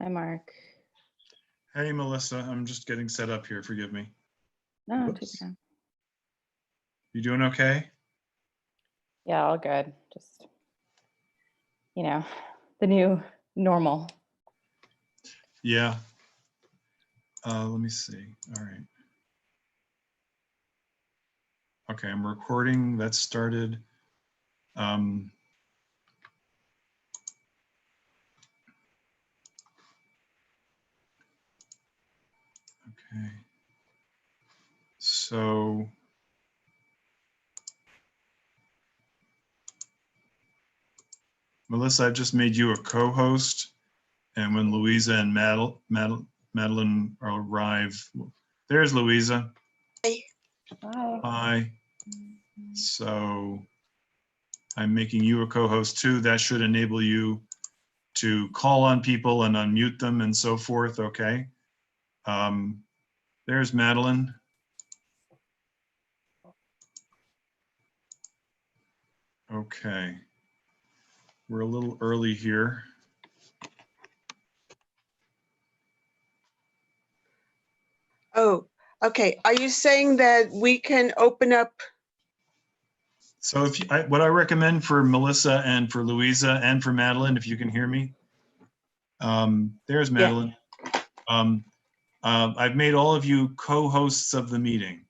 Hi, Mark. Hey, Melissa, I'm just getting set up here. Forgive me. No, take Whoops. your time. You doing okay? Yeah, all good. Just, the new normal. Yeah. Let me see. All right. Okay, I'm recording. That started. Okay. So Melissa, I've just made you a co-host, and when Louisa and Madeline arrive, there's Louisa. Hi. Hi. So I'm making you a co-host too. That should enable you to call on people and unmute them and so forth. Okay. There's Madeline. Okay. We're a little early here. Oh, okay. Are you saying that we can open up? So if you, what I recommend for Melissa and for Louisa and for Madeline, if you can hear me. There's Madeline. I've made all of you co-hosts of the meeting.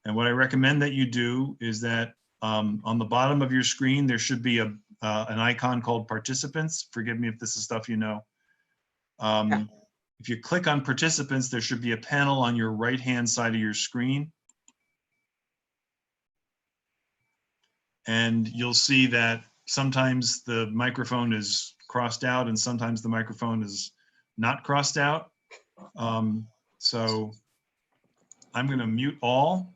And what I recommend that you do is that on the bottom of your screen, there should be an icon called participants. Forgive me if this is stuff you know. If you click on participants, there should be a panel on your right-hand side of your screen. And you'll see that sometimes the microphone is crossed out and sometimes the microphone is not crossed out. So I'm going to mute all.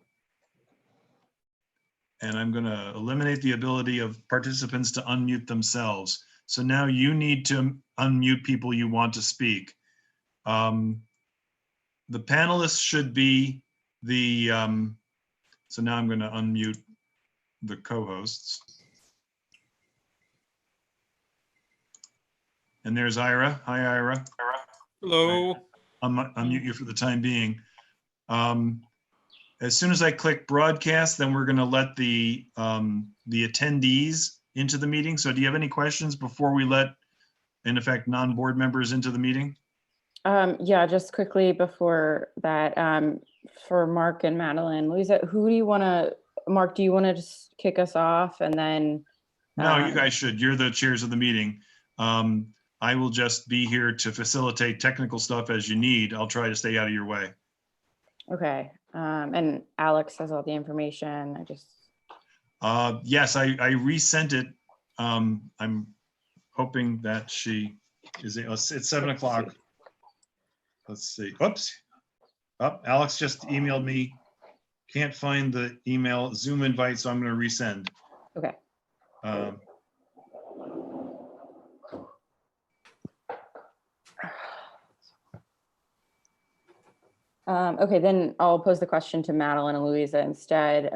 And I'm going to eliminate the ability of participants to unmute themselves. So now you need to unmute people you want to speak. The panelists should be the, so now I'm going to unmute the co-hosts. And there's Ira. Hi, Ira. Hello. I'll unmute you for the time being. As soon as I click broadcast, then we're going to let the attendees into the meeting. So do you have any questions before we let, in effect, non-board members into the meeting? Yeah, just quickly before that, for Mark and Madeline, Louisa, who do you want to, Mark, do you want to just kick us off and then? No, you guys should. You're the chairs of the meeting. I will just be here to facilitate technical stuff as you need. I'll try to stay out of your way. Okay. And Alex has all the information. I just. Yes, I resent it. I'm hoping that she is, it's 7 o'clock. Let's see. Oops. Oh, Alex just emailed me. Can't find the email Zoom invite, so I'm going to resend. Okay. Okay, then I'll pose the question to Madeline and Louisa instead.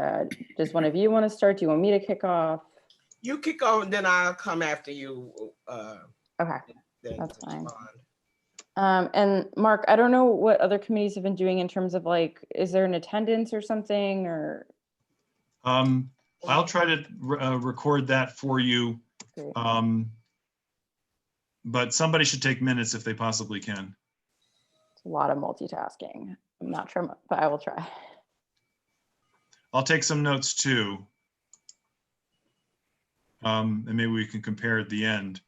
Does one of you want to start? Do you want me to kick off? You kick off, and then I'll come after you. Okay, that's fine. And Mark, I don't know what other committees have been doing in terms of like, is there an attendance or something or? I'll try to record that for you. But somebody should take minutes if they possibly can. It's a lot of multitasking. I'm not sure, but I will try. I'll take some notes too. And maybe we can compare at the end.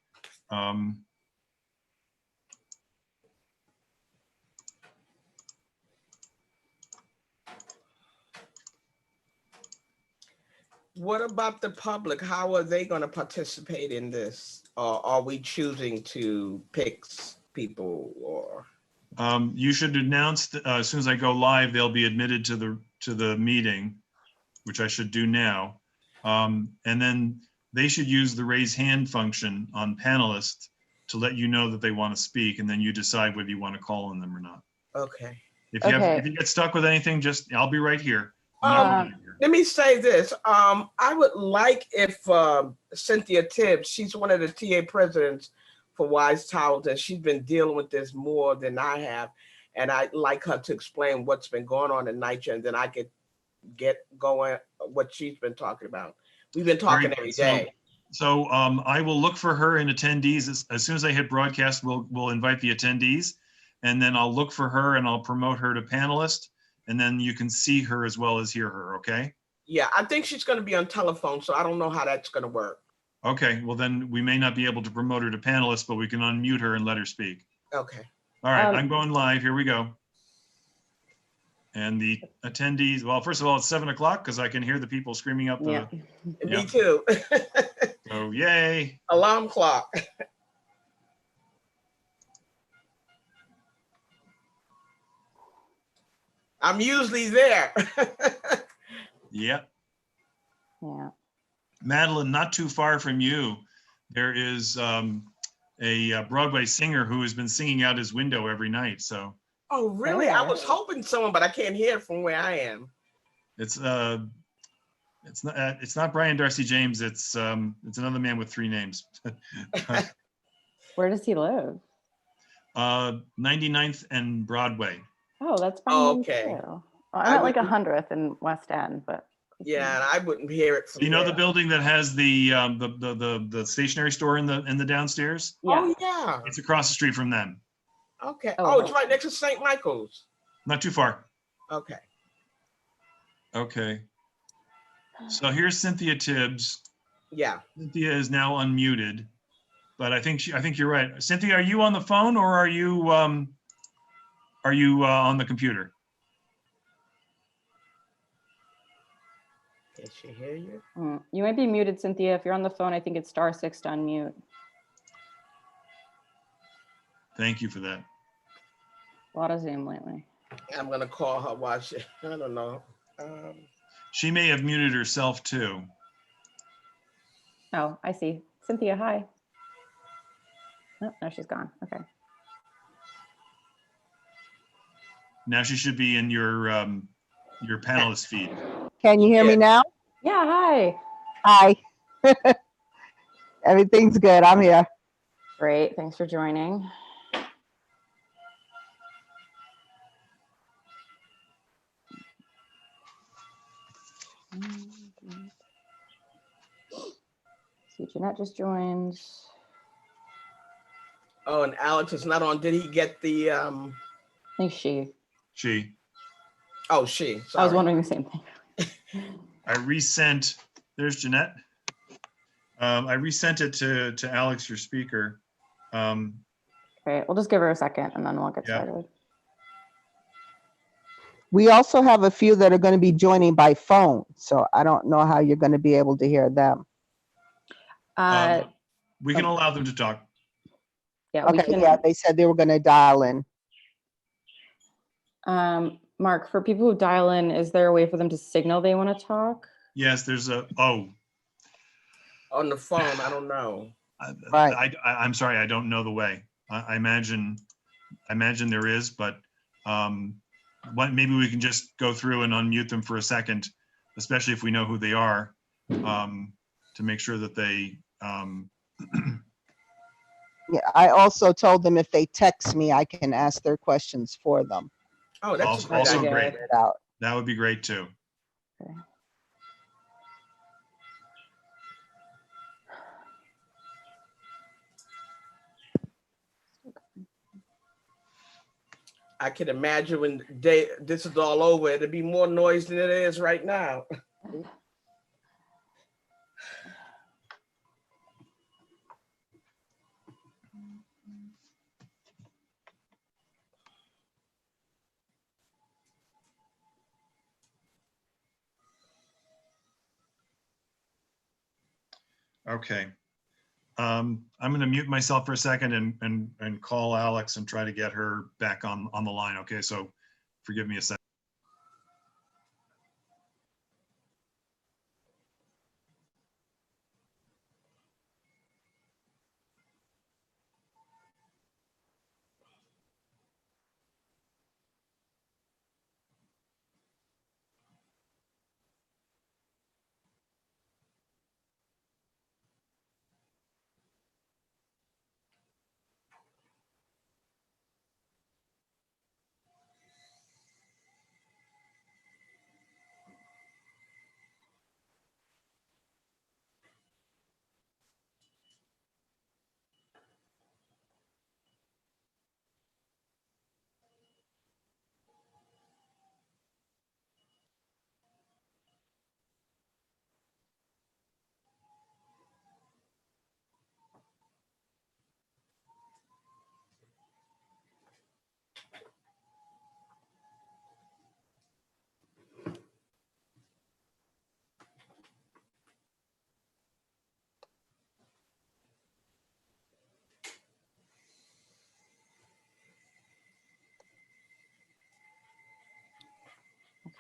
What about the public? How are they going to participate in this? Or are we choosing to pick people or? You should announce as soon as I go live, they'll be admitted to the meeting, which I should do now. And then they should use the raise hand function on panelists to let you know that they want to speak, and then you decide whether you want to call on them or not. Okay. If you get stuck with anything, I'll be right here. Let me say this. I would like if Cynthia Tibbs, she's one of the TA presidents, for Wise Towers, and she's been dealing with this more than I have. And I'd like her to explain what's been going on in NYCHA, and then I could get going what she's been talking about. We've been talking Very every good. day. So I will look for her in attendees. As soon as I hit broadcast, we'll invite the attendees. And then I'll look for her and I'll promote her to panelist. And then you can see her as well as hear her, okay? Yeah, I think she's going to be on telephone, so I don't know how that's going to work. Okay, well then we may not be able to promote her to panelist, but we can unmute her and let her speak. Okay. All right, I'm going live. Here we go. And the attendees, well, first of all, it's 7 o'clock because I can hear the people screaming out the, Yeah. Yeah. Me too. so yay. Alarm clock. I'm usually there. Yep. Yeah. Madeline, not too far from you, there is a Broadway singer who has been singing out his window every night. So Oh, really? I was hoping someone, but I can't hear it from where I am. it's not Brian Darcy James. It's another man with 3 names. Where does he live? 99th and Broadway. Oh, that's by Oh, me okay. too. Well, I'm at like 100th in West End, but Yeah, and I wouldn't hear it from Do you know there. the building that has the stationery store in the downstairs? yeah. Oh, yeah. It's across the street from them. Okay. Oh, Oh, it's right next to St. Michael's. Not too far. Okay. Okay. So here's Cynthia Tibbs. Yeah. Cynthia is now unmuted, but I think you're right. Cynthia, are you on the phone or are you on the computer? Can she hear you? You might be muted, Cynthia. If you're on the phone, I think it's *6 to unmute. Thank you for that. A lot of Zoom lately. I'm gonna call her. Watch it. I don't know. She may have muted herself too. Oh, I see. Cynthia, hi. Oh, no, she's gone. Okay. Now she should be in your panelist feed. Can you hear me now? Yeah, hi. Hi. Everything's good. I'm here. Great. Thanks for joining. See, Jeanette just joined. Oh, and Alex is not on. Did he get the? I think she. Oh, she. Sorry. I was wondering the same thing. I resent. There's Jeanette. I resent it to Alex, your speaker. Great. We'll just give her a second and then we'll get Yeah. started. We also have a few that are going to be joining by phone, so I don't know how you're going to be able to hear them. We can allow them to talk. Yeah, we Okay, can. yeah, they said they were going to dial in. Mark, for people who dial in, is there a way for them to signal they want to talk? Yes, there's on the phone. I don't know. Right. I'm sorry, I don't know the way. I imagine there is, but maybe we can just go through and unmute them for a second, especially if we know who they are, to make sure that they. Yeah, I also told them if they text me, I can ask their questions for them. Oh, that's Also idea. great. Figure it out. That would be great too. Okay. I can imagine when this is all over, it'll be more noise than it is right now. Okay. I'm going to mute myself for a second and call Alex and try to get her back on the line. Okay, so forgive me a second.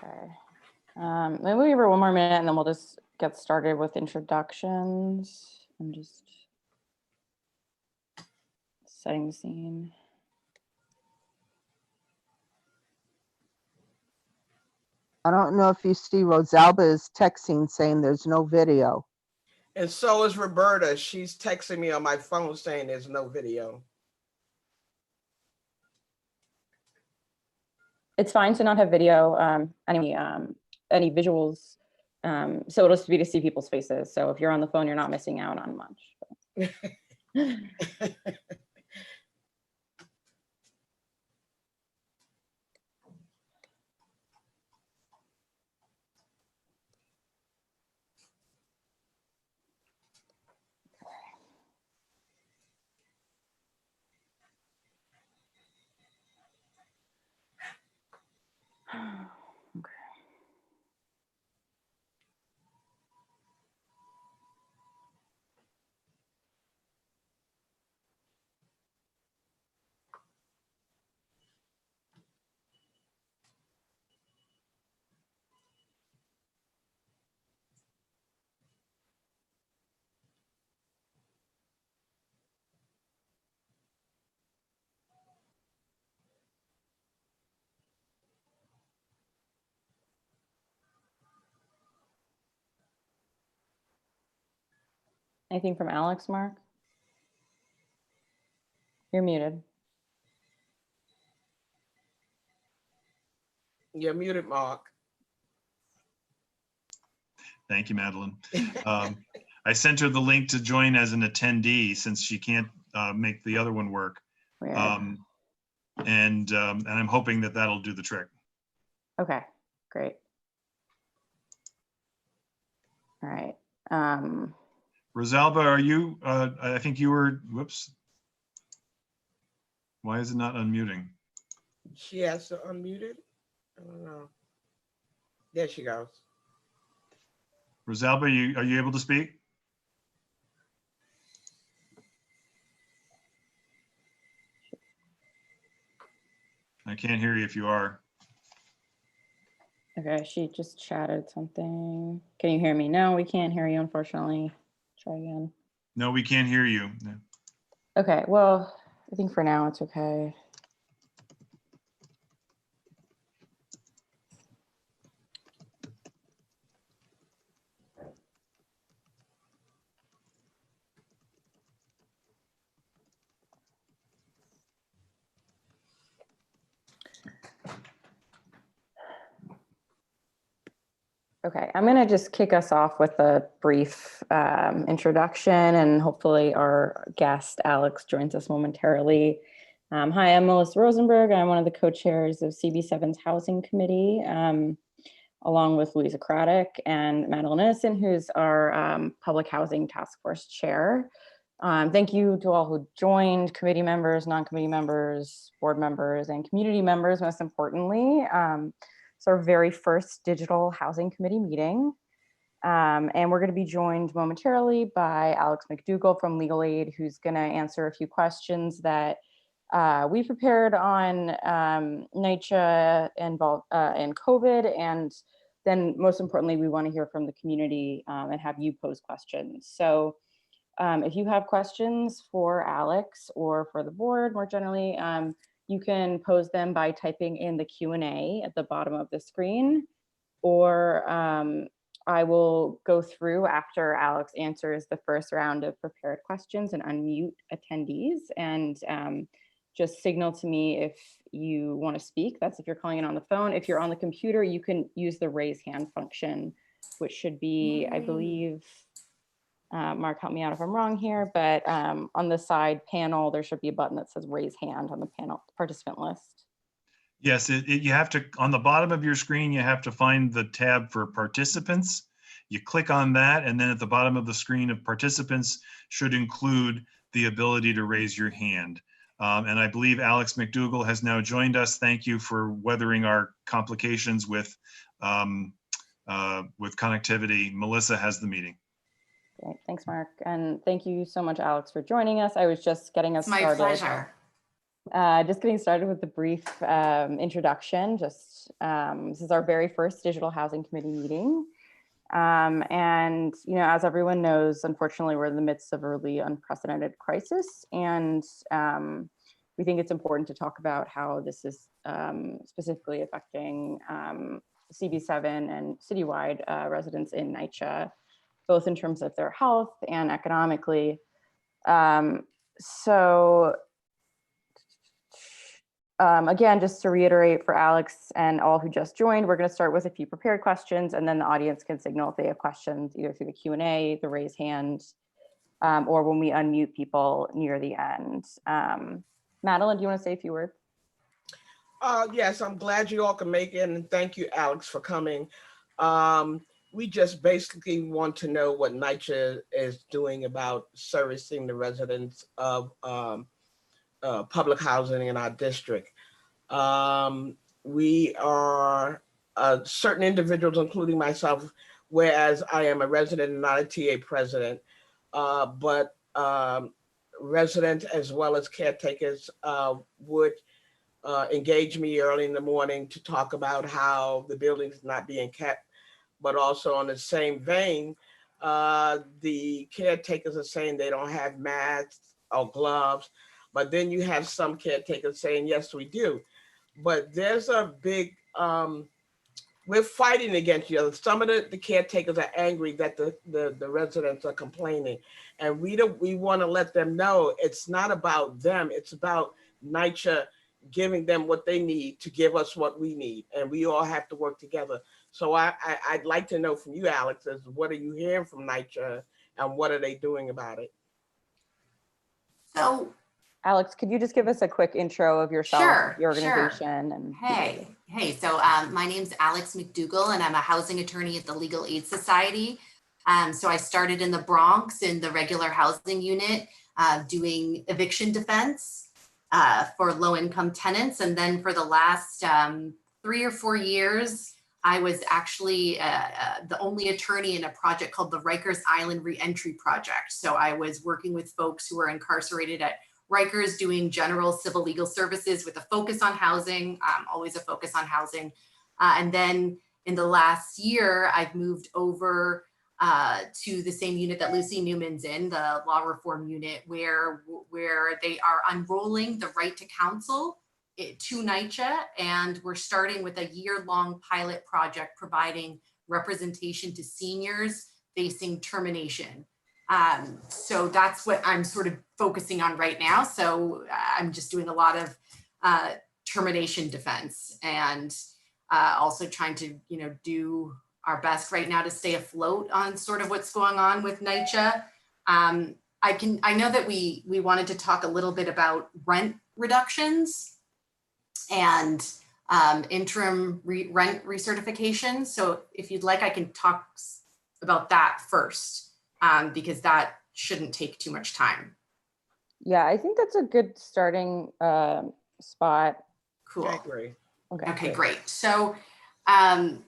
Okay. Maybe we give her one more minute and then we'll just get started with introductions. I'm just setting the scene. I don't know if you see Rosalba is texting saying there's no video. And so is Roberta. She's texting me on my phone saying there's no video. It's fine to not have video, any visuals. So it'll just be to see people's faces. So if you're on the phone, you're not missing out on much. Okay. Anything from Alex, Mark? You're muted. You're muted, Mark. Thank you, Madeline. I sent her the link to join as an attendee since she can't make the other one work. Weird. And I'm hoping that that'll do the trick. Okay, great. All right. Rosalba, are you, I think you were, whoops. Why is it not unmuting? She has to unmute it. I don't know. There she goes. Rosalba, are you able to speak? I can't hear you if you are. Okay, she just chatted something. Can you hear me? No, we can't hear you, unfortunately. Try again. No, we can't hear you. No. Okay, well, I think for now it's okay. Okay, I'm going to just kick us off with a brief introduction, and hopefully our guest, Alex, joins us momentarily. Hi, I'm Melissa Rosenberg. I'm one of the co-chairs of CB7's Housing Committee, along with Louisa Craddock and Madeline Innocent, who's our Public Housing Task Force Chair. Thank you to all who joined, committee members, non-committee members, board members, and community members, most importantly. It's our very first digital housing committee meeting. And we're going to be joined momentarily by Alex McDougall from Legal Aid, who's going to answer a few questions that we prepared on NYCHA and COVID. And then most importantly, we want to hear from the community and have you pose questions. So if you have questions for Alex or for the board more generally, you can pose them by typing in the Q&A at the bottom of the screen, or I will go through after Alex answers the first round of prepared questions and unmute attendees and just signal to me if you want to speak. That's if you're calling in on the phone. If you're on the computer, you can use the raise hand function, which should be, I believe, Mark, help me out if I'm wrong here, but on the side panel, there should be a button that says raise hand on the panel participant list. Yes, you have to, on the bottom of your screen, you have to find the tab for participants. You click on that, and then at the bottom of the screen of participants should include the ability to raise your hand. And I believe Alex McDougall has now joined us. Thank you for weathering our complications with connectivity. Melissa has the meeting. Great, thanks, Mark. And thank you so much, Alex, for joining us. I was just getting us started. My pleasure. Just getting started with the brief introduction. This is our very first Digital Housing Committee meeting. And, as everyone knows, unfortunately, we're in the midst of a really unprecedented crisis. And we think it's important to talk about how this is specifically affecting CB7 and citywide residents in NYCHA, both in terms of their health and economically. Again, just to reiterate for Alex and all who just joined, we're going to start with a few prepared questions, and then the audience can signal if they have questions either through the Q&A, the raise hand, or when we unmute people near the end. Madeline, do you want to say a few words? Yes, I'm glad you all can make it, and thank you, Alex, for coming. We just basically want to know what NYCHA is doing about servicing the residents of public housing in our district. We are certain individuals, including myself, whereas I am a resident and not a TA president, but residents as well as caretakers would engage me early in the morning to talk about how the building is not being kept, but also on the same vein, the caretakers are saying they don't have masks or gloves, but then you have some caretakers saying, yes, we do. But there's a big, we're fighting against each other. Some of the caretakers are angry that the residents are complaining. And we want to let them know it's not about them, it's about NYCHA giving them what they need to give us what we need. And we all have to work together. So I'd like to know from you, Alex, is what are you hearing from NYCHA and what are they doing about it? So, Alex, could you just give us a quick intro of yourself, Sure, your organization? And Hey. So my name's Alex McDougall, and I'm a housing attorney at the Legal Aid Society. So I started in the Bronx in the regular housing unit, doing eviction defense for low-income tenants. And then for the last 3 or 4 years, I was actually the only attorney in a project called the Rikers Island Reentry Project. So I was working with folks who were incarcerated at Rikers, doing general civil legal services with a focus on housing, always a focus on housing. And then in the last year, I've moved over to the same unit that Lucy Newman's in, the law reform unit, where they are unrolling the right to counsel to NYCHA, and we're starting with a year-long pilot project providing representation to seniors facing termination. So that's what I'm sort of focusing on right now. So I'm just doing a lot of termination defense, and also trying to, do our best right now to stay afloat on sort of what's going on with NYCHA. I know that we wanted to talk a little bit about rent reductions and interim rent recertification. So if you'd like, I can talk about that first, because that shouldn't take too much time. Yeah, I think that's a good starting spot. Cool. I agree. Okay, great. So as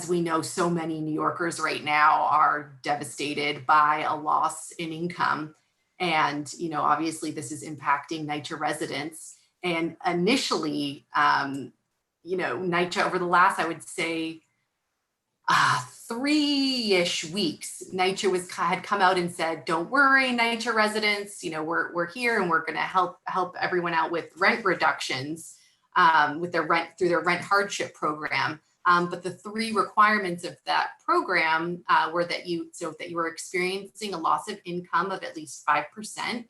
we know, so many New Yorkers right now are devastated by a loss in income. And, obviously this is impacting NYCHA residents. And initially, NYCHA over the last, I would say, 3-ish weeks, NYCHA had come out and said, don't worry, NYCHA residents, we're here and we're going to help everyone out with rent reductions with their rent through their rent hardship program. But the 3 requirements of that program were that you were experiencing a loss of income of at least 5%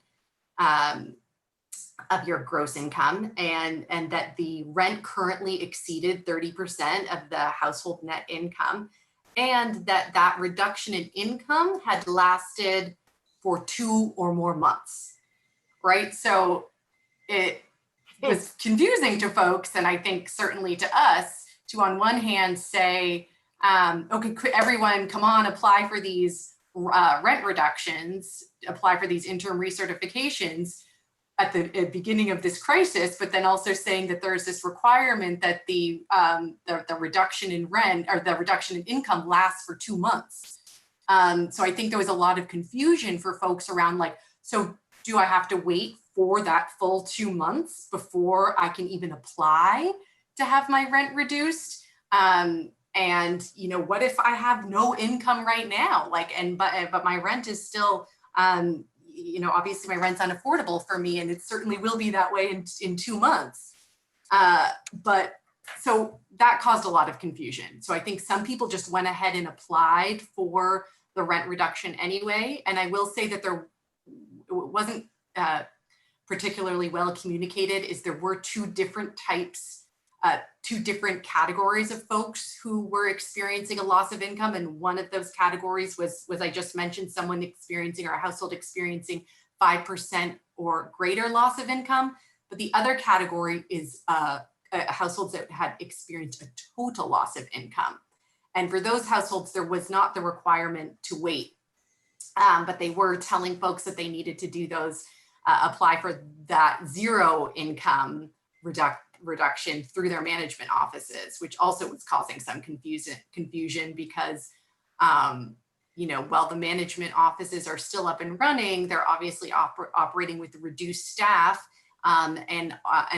of your gross income, and that the rent currently exceeded 30% of the household net income, and that reduction in income had lasted for 2 or more months, right? So it was confusing to folks, and I think certainly to us, to on one hand say, okay, everyone come on, apply for these rent reductions, apply for these interim recertifications at the beginning of this crisis, but then also saying that there's this requirement that the reduction in rent or the reduction in income lasts for 2 months. So I think there was a lot of confusion for folks around like, so do I have to wait for that full 2 months before I can even apply to have my rent reduced. And you know, what if I have no income right now? Like, but my rent is still, you know, obviously my rent's unaffordable for me, and it certainly will be that way in 2 months. But so that caused a lot of confusion. So I think some people just went ahead and applied for the rent reduction anyway. And I will say that there wasn't particularly well communicated, is there were two different types, two different categories of folks who were experiencing a loss of income. And one of those categories was I just mentioned, someone experiencing, or a household experiencing 5% or greater loss of income. But the other category is households that had experienced a total loss of income. And for those households, there was not the requirement to wait, but they were telling folks that they needed to do those, apply for that zero income reduction through their management offices, which also was causing some confusion because, you know, while the management offices are still up and running, they're obviously operating with reduced staff, and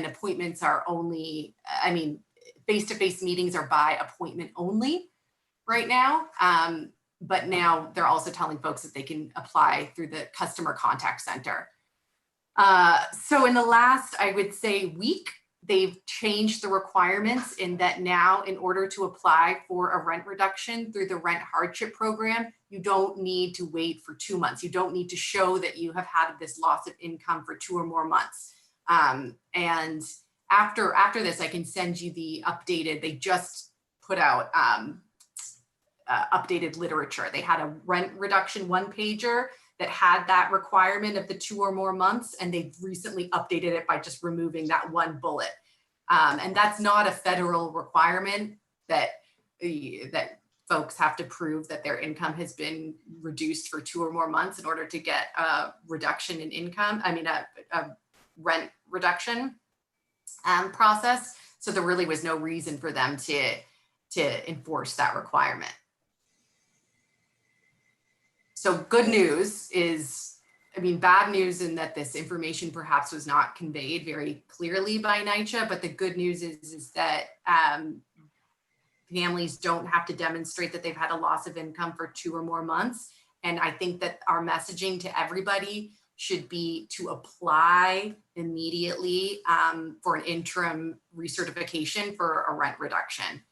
appointments are only, I mean, face-to-face meetings are by appointment only right now. But now they're also telling folks that they can apply through the customer contact center. So in the last, I would say, week, they've changed the requirements in that now, in order to apply for a rent reduction through the rent hardship program, you don't need to wait for 2 months. You don't need to show that you have had this loss of income for 2 or more months. And after this, I can send you the updated, they just put out updated literature. They had a rent reduction one-pager that had that requirement of the 2 or more months, and they've recently updated it by just removing that one bullet. And that's not a federal requirement that folks have to prove that their income has been reduced for 2 or more months in order to get a reduction in income, I mean, a rent reduction process. So there really was no reason for them to enforce that requirement. So good news is, I mean, bad news in that this information perhaps was not conveyed very clearly by NYCHA, but the good news is that families don't have to demonstrate that they've had a loss of income for 2 or more months. And I think that our messaging to everybody should be to apply immediately for an interim recertification for a rent reduction.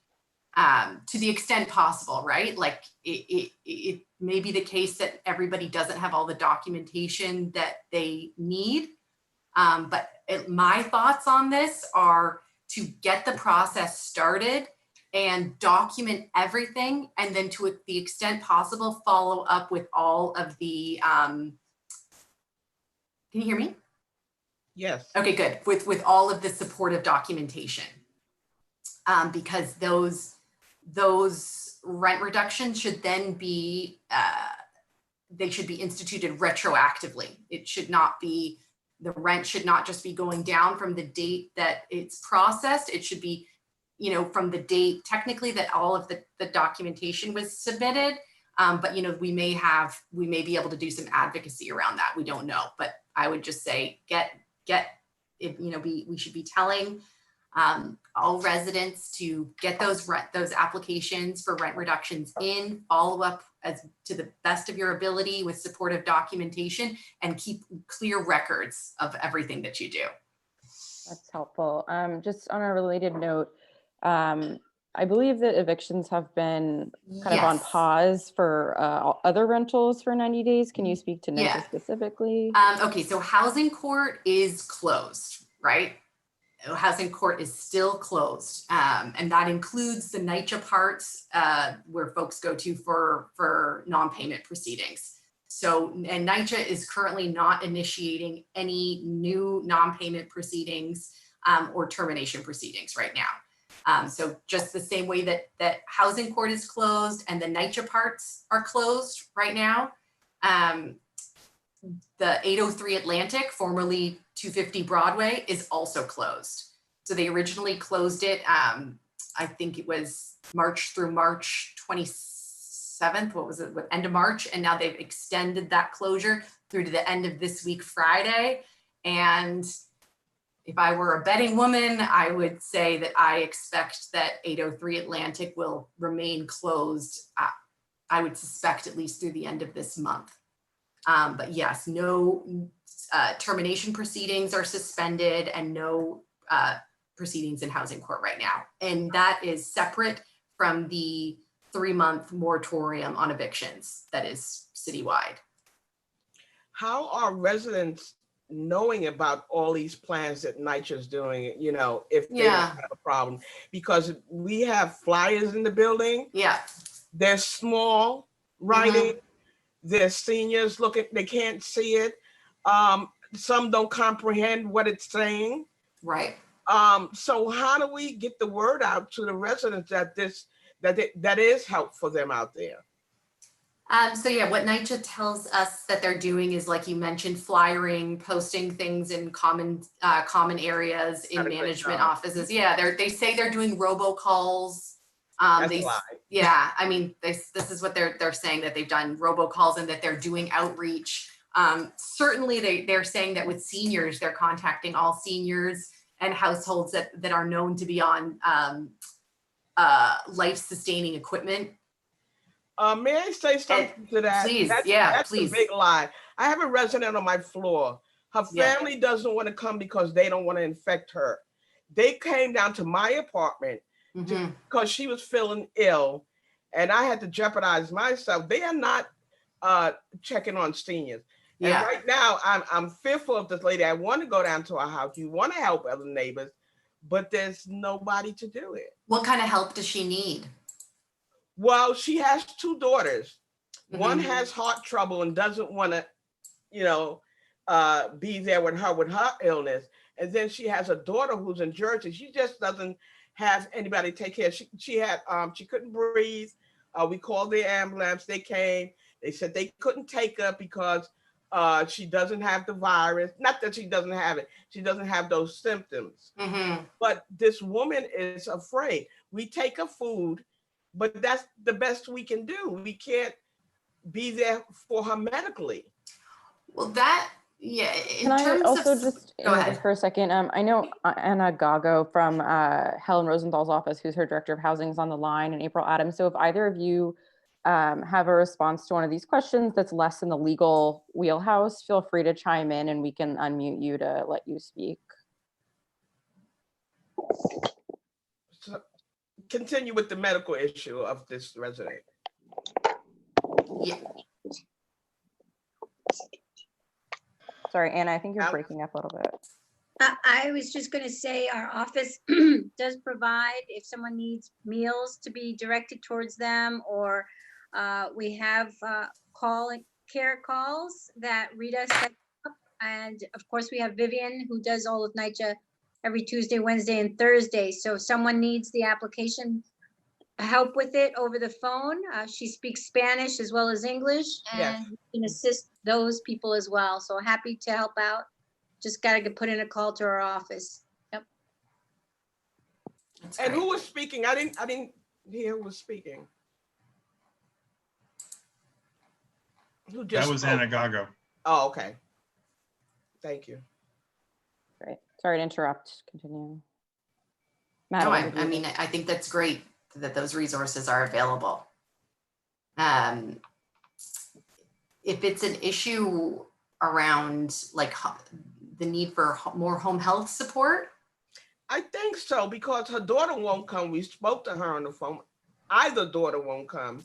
To the extent possible, right? Like it may be the case that everybody doesn't have all the documentation that they need. But my thoughts on this are to get the process started and document everything. And then to the extent possible, follow up with all of the, can you hear me? Yes. Okay, good. With all of the supportive documentation. Because those rent reductions should then be, they should be instituted retroactively. It should not be, the rent should not just be going down from the date that it's processed. It should be, you know, from the date technically that all of the documentation was submitted. But, you know, we may be able to do some advocacy around that. We don't know, but I would just say get it, you know, we should be telling all residents to get those applications for rent reductions in, follow up as to the best of your ability with supportive documentation, and keep clear records of everything that you do. That's helpful. Just on a related note, I believe that evictions have been kind of on Yes. pause for other rentals for 90 days. Can you speak to NYCHA Yeah. specifically? Okay, so housing court is closed, right? Housing court is still closed. And that includes the NYCHA parts where folks go to for non-payment proceedings. So, and NYCHA is currently not initiating any new non-payment proceedings or termination proceedings right now. So just the same way that housing court is closed and the NYCHA parts are closed right now. The 803 Atlantic, formerly 250 Broadway, is also closed. So they originally closed it, I think it was March through March 27th, what was it, end of March, and now they've extended that closure through to the end of this week, Friday. And if I were a betting woman, I would say that I expect that 803 Atlantic will remain closed. I would suspect at least through the end of this month. But yes, no termination proceedings are suspended and no proceedings in housing court right now. And that is separate from the 3-month moratorium on evictions that is citywide. How are residents knowing about all these plans that NYCHA's doing, you know, if they don't have a problem? Because we have flyers in the building. Yeah. They're small writing. There's seniors looking, they can't see it. Some don't comprehend what it's saying. Right. So how do we get the word out to the residents that that is help for them out there? So yeah, what NYCHA tells us that they're doing is, like you mentioned, flyering, posting things in common areas in management offices. Yeah, they say they're doing robocalls. That's a lie. Yeah, I mean, this is what they're saying, that they've done robocalls and that they're doing outreach. Certainly they're saying that with seniors, they're contacting all seniors and households that are known to be on life-sustaining equipment. May I say something to that? Please, that's please. a big lie. I have a resident on my floor. Her family doesn't want to come because they don't want to infect her. They came down to my apartment because she was feeling ill and I had to jeopardize myself. They are not checking on seniors. And right now I'm fearful of this lady. I want to go down to her house. You want to help other neighbors, but there's nobody to do it. What kind of help does she need? Well, she has 2 daughters. One has heart trouble and doesn't want to, you know, be there with her illness. And then she has a daughter who's in Jersey. She just doesn't have anybody take care. She couldn't breathe. We called the ambulance. They came. They said they couldn't take her because she doesn't have the virus. Not that she doesn't have it. She doesn't have those symptoms. But this woman is afraid. We take her food, but that's the best we can do. We can't be there for her medically. Well, yeah. Can I also just interrupt for a second? I know Anna Gago from Helen Rosenthal's office, who's her director of housing, is on the line, and April Adams. So if either of you have a response to one of these questions that's less in the legal wheelhouse, feel free to chime in and we can unmute you to let you speak. So, continue with the medical issue of this resident. Yeah. Sorry, Anna, I think you're breaking up a little bit. I was just going to say our office does provide, if someone needs meals, to be directed towards them, or we have care calls that Rita set up. And of course, we have Vivian, who does all of NYCHA every Tuesday, Wednesday, and Thursday. So if someone needs the application help with it over the phone, she speaks Spanish as well as English, and we can assist those people as well. So happy to help out. Just got to put in a call to our office. Yep. And who was speaking? I didn't hear who was speaking. Who just That was spoke? Anna Gago. Oh, okay. Thank you. Great. Sorry to interrupt. Continue. No, I mean, I think that's great that those resources are available. If it's an issue around like the need for more home health support? I think so, because her daughter won't come. We spoke to her on the phone. Either daughter won't come.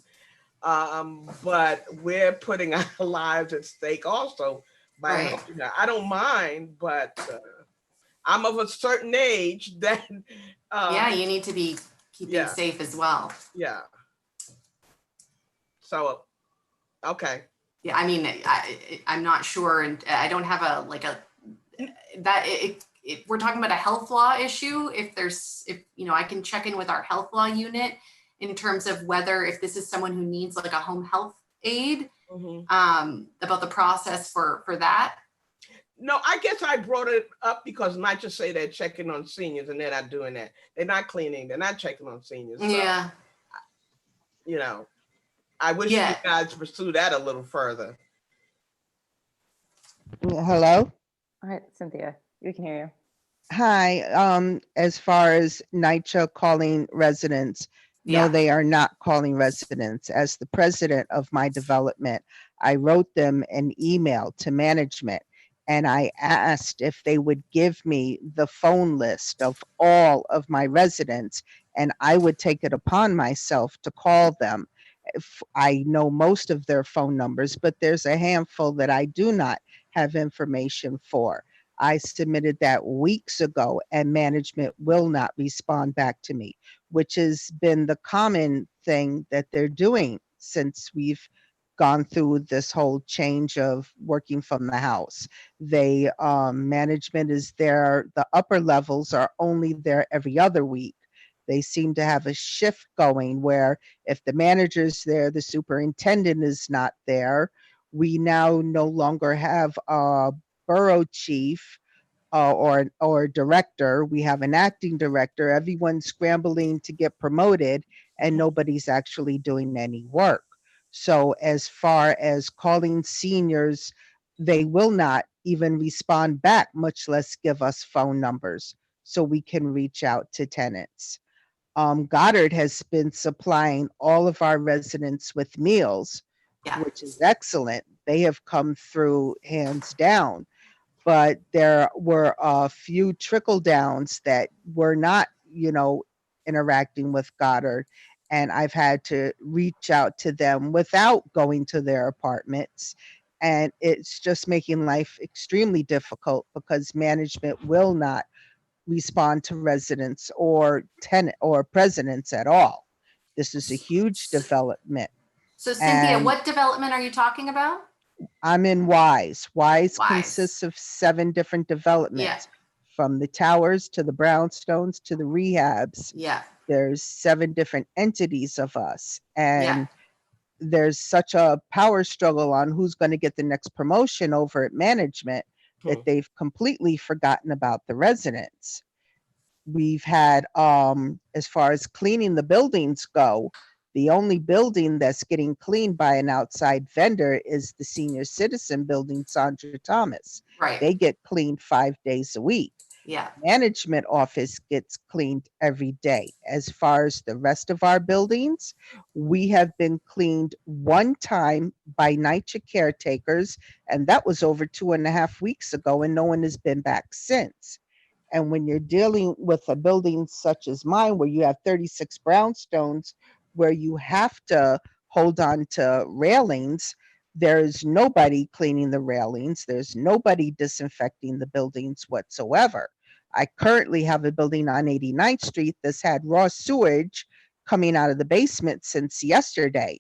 But we're putting our lives at stake also by helping her. I don't mind, but I'm of a certain age that yeah, you need to be keeping safe as well. Yeah. So, okay. Yeah, I mean, I'm not sure, and I don't have we're talking about a health law issue. If I can check in with our health law unit in terms of whether if this is someone who needs like a home health aid, about the process for that. No, I guess I brought it up because NYCHA say they're checking on seniors and they're not doing that. They're not cleaning. They're not checking on seniors. So, yeah. I wish you guys pursue that a little further. Hello? All right, Cynthia, we can hear you. Hi, as far as NYCHA calling residents, no, Yeah. they are not calling residents. As the president of my development, I wrote them an email to management and I asked if they would give me the phone list of all of my residents and I would take it upon myself to call them. If I know most of their phone numbers, but there's a handful that I do not have information for. I submitted that weeks ago and management will not respond back to me, which has been the common thing that they're doing since we've gone through this whole change of working from the house. They, management is there, the upper levels are only there every other week. They seem to have a shift going where if the manager's there, the superintendent is not there. We now no longer have a borough chief or director. We have an acting director. Everyone's scrambling to get promoted and nobody's actually doing any work. So as far as calling seniors, they will not even respond back, much less give us phone numbers so we can reach out to tenants. Goddard has been supplying all of our residents with meals, Yeah. which is excellent. They have come through hands down, but there were a few trickle downs that were not, interacting with Goddard. And I've had to reach out to them without going to their apartments. And it's just making life extremely difficult because management will not respond to residents or tenant or presidents at all. This is a huge development. So Cynthia, And what development are you talking about? I'm in Wise. Wise Wise. consists of 7 different Yeah. developments, from the towers to the brownstones to the rehabs. Yeah. There's 7 different entities of us. And Yeah. there's such a power struggle on who's going to get the next promotion over at management that they've completely forgotten about the residents. We've had, as far as cleaning the buildings go, the only building that's getting cleaned by an outside vendor is the senior citizen building, Sandra Thomas. Right. They get cleaned 5 days a week. Yeah. Management office gets cleaned every day. As far as the rest of our buildings, we have been cleaned one time by NYCHA caretakers, and that was over 2.5 weeks ago, and no one has been back since. And when you're dealing with a building such as mine, where you have 36 brownstones, where you have to hold on to railings, there's nobody cleaning the railings. There's nobody disinfecting the buildings whatsoever. I currently have a building on 89th Street that's had raw sewage coming out of the basement since yesterday.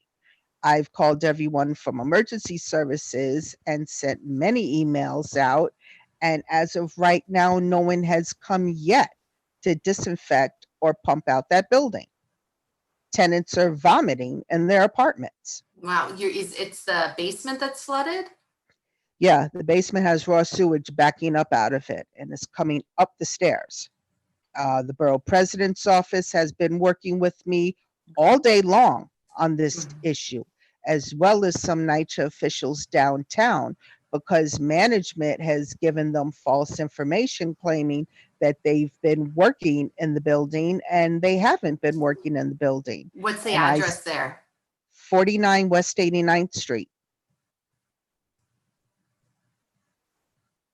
I've called everyone from emergency services and sent many emails out. And as of right now, no one has come yet to disinfect or pump out that building. Tenants are vomiting in their apartments. Wow. It's the basement that's flooded? Yeah, the basement has raw sewage backing up out of it and it's coming up the stairs. The borough president's office has been working with me all day long on this issue, as well as some NYCHA officials downtown, because management has given them false information claiming that they've been working in the building and they haven't been working in the building. What's the And address there? 49 West 89th Street.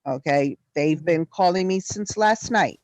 Okay, they've been calling me since last night.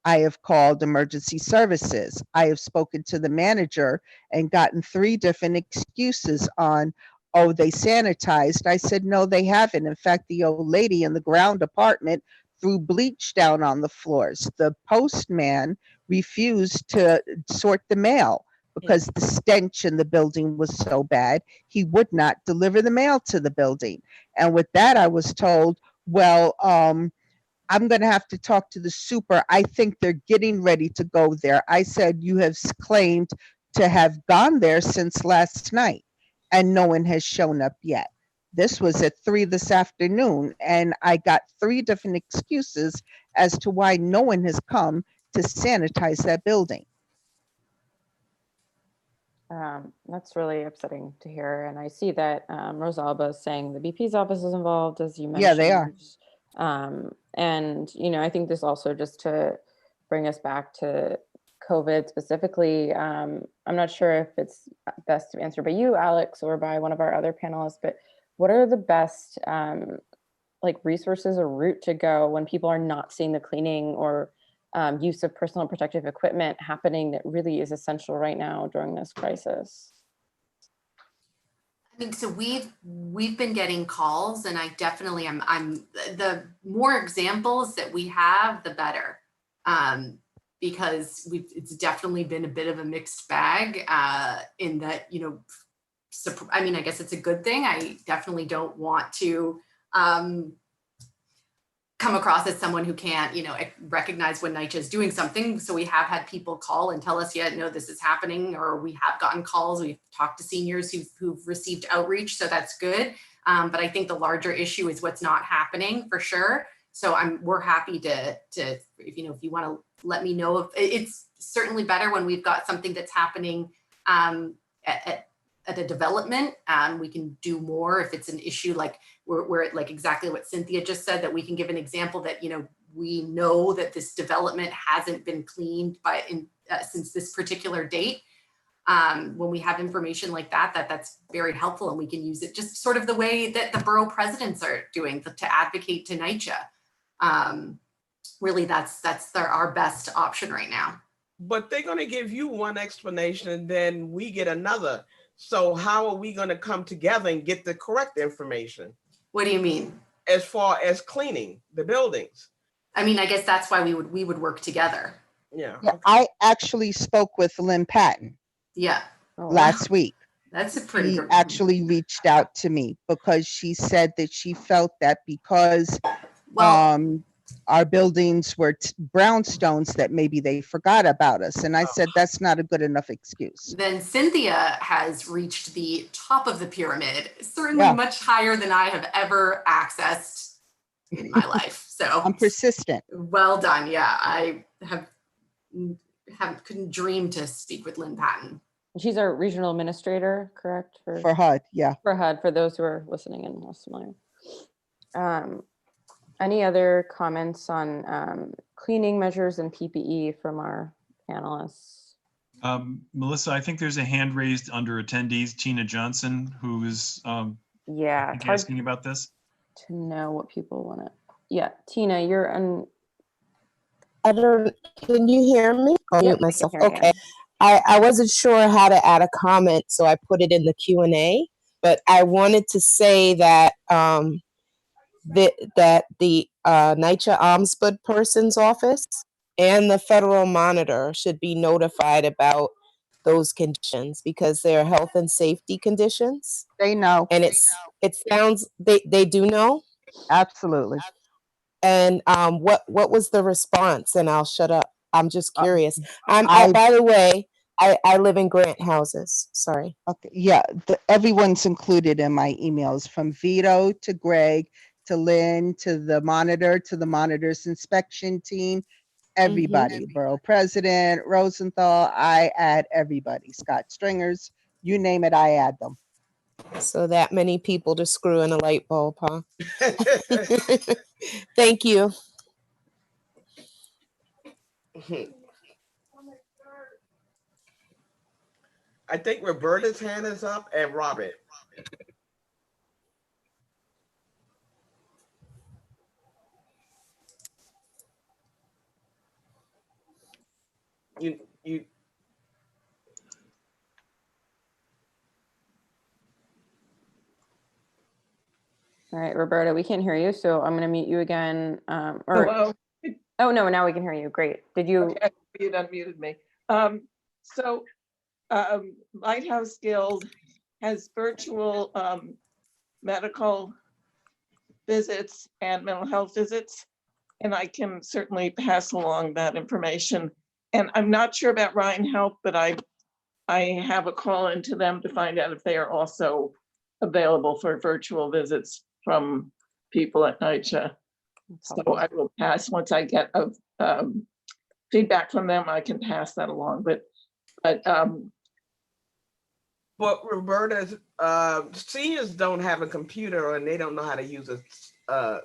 I have called emergency services. I have spoken to the manager and gotten 3 different excuses on, oh, they sanitized. I said, no, they haven't. In fact, the old lady in the ground apartment threw bleach down on the floors. The postman refused to sort the mail because the stench in the building was so bad. He would not deliver the mail to the building. And with that, I was told, well, I'm going to have to talk to the super. I think they're getting ready to go there. I said, you have claimed to have gone there since last night and no one has shown up yet. This was at 3 this afternoon and I got 3 different excuses as to why no one has come to sanitize that building. That's really upsetting to hear. And I see that Rosalba is saying the BP's office is involved, as you mentioned. Yeah, they are. And, I think this also, just to bring us back to COVID specifically, I'm not sure if it's best to answer by you, Alex, or by one of our other panelists, but what are the best resources or route to go when people are not seeing the cleaning or use of personal protective equipment happening that really is essential right now during this crisis? I mean, so we've been getting calls, and I definitely I'm the more examples that we have, the better, because it's definitely been a bit of a mixed bag in that, I mean, I guess it's a good thing. I definitely don't want to come across as someone who can't, recognize when NYCHA is doing something. So we have had people call and tell us, yeah, no, this is happening, or we have gotten calls. We've talked to seniors who've received outreach, so that's good. But I think the larger issue is what's not happening, for sure. So we're happy to if you want to let me know. If it's certainly better when we've got something that's happening at a development, we can do more. If it's an issue like where like exactly what Cynthia just said, that we can give an example that, we know that this development hasn't been cleaned since this particular date. When we have information like that's very helpful, and we can use it just sort of the way that the borough presidents are doing to advocate to NYCHA. Really, that's our best option right now. But they're going to give you one explanation and then we get another. So how are we going to come together and get the correct information? What do you mean? As far as cleaning the buildings? I mean, I guess that's why we would work together. Yeah. Yeah, Okay. I actually spoke with Lynn Patton Yeah, Oh, last week. that's a pretty She good. actually reached out to me because she said that she felt that because Well, our buildings were brownstones, that maybe they forgot about us. And I said, that's not a good enough excuse. then Cynthia has reached the top of the pyramid, certainly Yeah. much higher than I have ever accessed in my life. So I'm persistent. well done. Yeah, I couldn't dream to speak with Lynn Patton. she's our regional administrator, correct? For HUD, yeah. For HUD, for those who are listening and less familiar. Any other comments on cleaning measures and PPE from our panelists? Melissa, I think there's a hand raised under attendees, Tina Johnson, who is Yeah, it's hard asking about this. to know what people want to. Yeah, Tina, you're on. I don't, can you hear me? I'll Yep, mute myself. I can hear you. Okay. I wasn't sure how to add a comment, so I put it in the Q&A, but I wanted to say that that the NYCHA Ombudsperson's office and the federal monitor should be notified about those conditions, because they're health and safety conditions. They know. And it sounds, they do know. Absolutely. And what was the response? And I'll shut up. I'm just curious. I- By the way, I live in Grant houses. Sorry. Okay, yeah, everyone's included in my emails, from Vito to Greg to Lynn to the monitor's inspection team, everybody, borough president, Rosenthal, I add everybody, Scott Stringers, you name it, I add them. So that many people to screw in a light bulb, huh? Thank you. I think Roberta's hand is up and Robert. You All right, Roberta, we can't hear you, so I'm going to mute you again. Hello. Oh no, now we can hear you. Great. Did you? Okay, you unmuted me. So Lighthouse Guild has virtual medical visits and mental health visits, and I can certainly pass along that information. And I'm not sure about Ryan Health, but I have a call into them to find out if they are also available for virtual visits from people at NYCHA. So I will pass, once I get feedback from them, I can pass that along. But Roberta's seniors don't have a computer and they don't know how to use a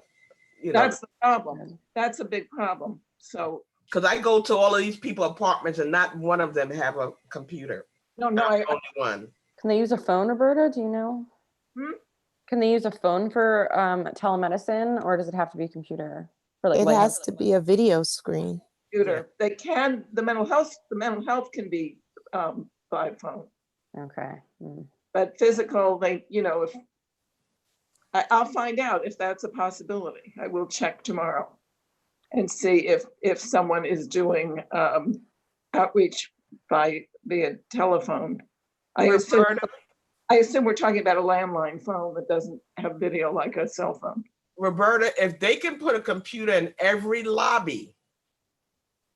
you know, That's the problem. That's a big problem. So, because I go to all of these people apartments and not one of them have a computer. no, I'm I, the only one. Can they use a phone, Roberta? Do you know? Hmm? Can they use a phone for telemedicine, or does it have to be a computer? For like It light- has to be a video screen. computer. They can, the mental health can be by phone, Okay. Mm. but physical, they, you know, if I'll find out if that's a possibility. I will check tomorrow and see if someone is doing outreach via telephone. I assume we're talking about a landline phone that doesn't have video like a cell phone. Roberta, if they can put a computer in every lobby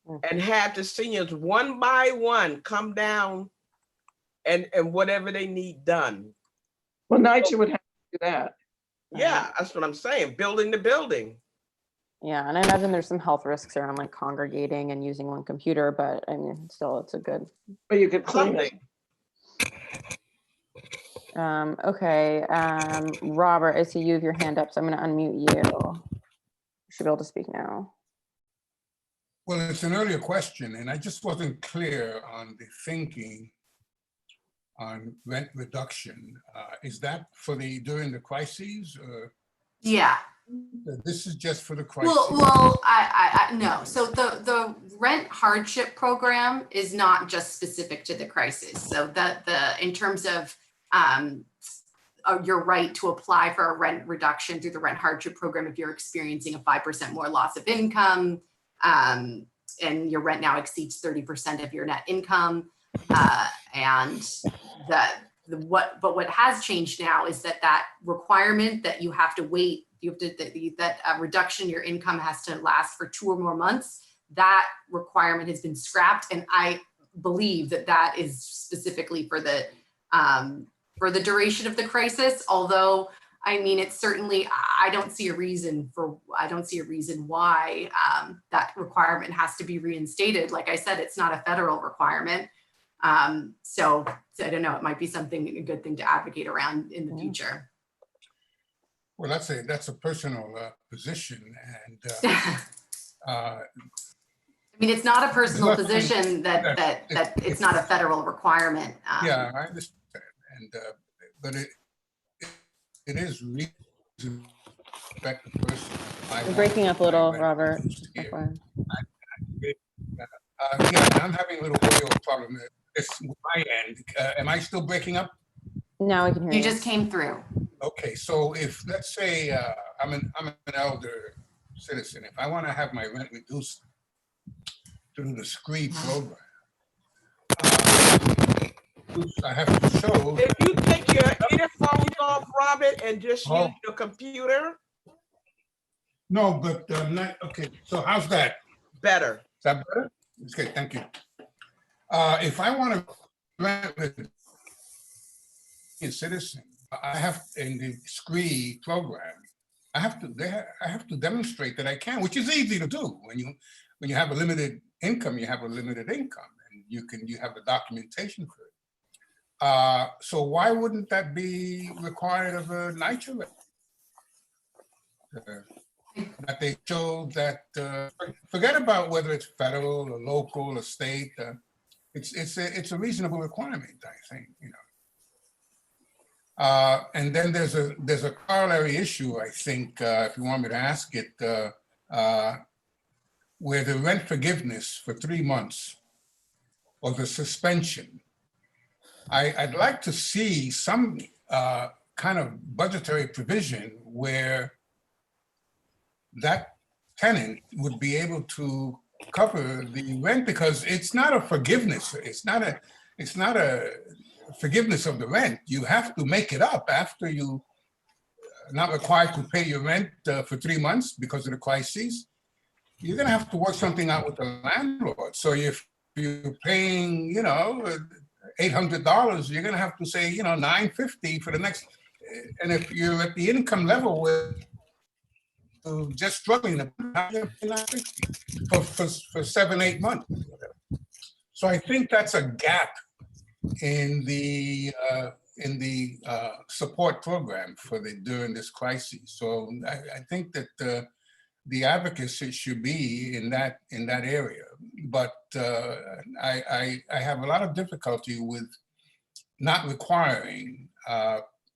Mm. and have the seniors one by one come down and whatever they need done. Well, NYCHA would have to do that. Yeah, that's what I'm saying, building the building. Yeah, and I imagine there's some health risks around like congregating and using one computer, but I mean, still, it's a good. But you could clean it. Something. Okay, Robert, I see you have your hand up, so I'm going to unmute you. You should be able to speak now. Well, it's an earlier question, and I just wasn't clear on the thinking on rent reduction. Is that for during the crises, or Yeah. this is just for the crisis? Well, I no. So the rent hardship program is not just specific to the crisis. So the in terms of your right to apply for a rent reduction through the rent hardship program if you're experiencing a 5% more loss of income, and your rent now exceeds 30% of your net income, and what has changed now is that requirement that you have to wait, that a reduction in your income has to last for 2 or more months, that requirement has been scrapped. And I believe that is specifically for the duration of the crisis. Although, I mean, it's certainly, I don't see a reason why that requirement has to be reinstated. Like I said, it's not a federal requirement. So I don't know, it might be a good thing to advocate around in the future. Well, that's a personal position, and I mean, it's not a personal nothing position that it's not a federal requirement. yeah, I understand, and but it is reason to respect the person. You're breaking up a little, Robert. Yeah, I'm having a little audio problem. It's my end. Am I still breaking up? Now we can hear you. You just came through. Okay, so if, let's say, I'm an elder citizen, if I want to have my rent reduced through the SCREE program, I have to show. If you take your earphones off, Robert, and just use your computer. No, but okay, so how's that? Better. Is that better? Okay, thank you. If I want to rent with a citizen, I have, in the SCREE program, I have to demonstrate that I can, which is easy to do. When you have a limited income, you have a limited income, and you have the documentation for it. So why wouldn't that be required of a NYCHA? That they show that, forget about whether it's federal or local or state. It's a reasonable requirement, I think, you know. And then there's a corollary issue, I think, if you want me to ask it, where the rent forgiveness for 3 months or the suspension. I'd like to see some kind of budgetary provision where that tenant would be able to cover the rent, because it's not a forgiveness. It's not a forgiveness of the rent. You have to make it up after you are not required to pay your rent for 3 months because of the crisis. You're going to have to work something out with the landlord. So if you're paying, you know, $800, you're going to have to say, you know, $950 for the next. And if you're at the income level where just struggling for 7-8 months. So I think that's a gap in the support program during this crisis. So I think that the advocacy should be in that area. But I have a lot of difficulty with not requiring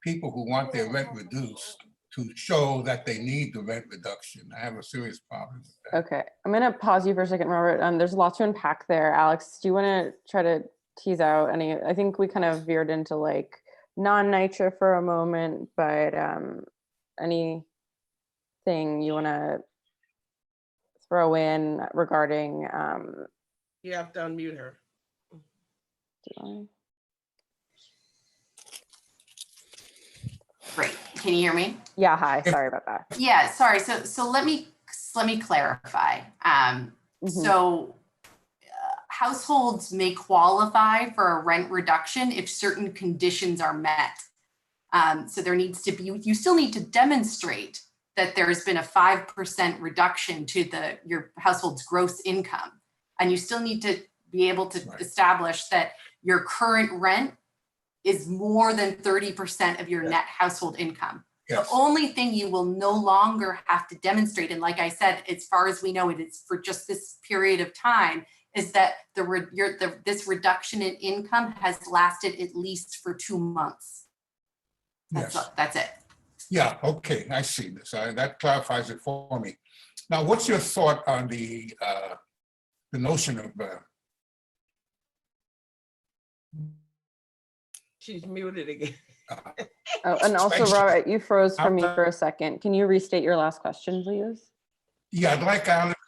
people who want their rent reduced to show that they need the rent reduction. I have a serious problem with that. Okay, I'm gonna pause you for a second, Robert. There's a lot to unpack there. Alex, do you want to try to tease out any? I think we kind of veered into like non-NYCHA for a moment, but anything you want to throw in regarding? You have to unmute her. Great. Can you hear me? Yeah. Hi. Sorry about that. Yeah. Sorry. So let me clarify. So households may qualify for a rent reduction if certain conditions are met. So there needs to be, you still need to demonstrate that there has been a 5% reduction to your household's gross income. And you still need to be able to establish that your current rent is more than 30% of your net household income. Yes. The only thing you will no longer have to demonstrate, and like I said, as far as we know, it is for just this period of time, is that this reduction in income has lasted at least for 2 months. That's it. Yeah, okay, I see this. That clarifies it for me. Now, what's your thought on the notion of She's muted again. Oh, and also, Robert, you froze for me for a second. Can you restate your last question, please? Yeah, I'd like Alex.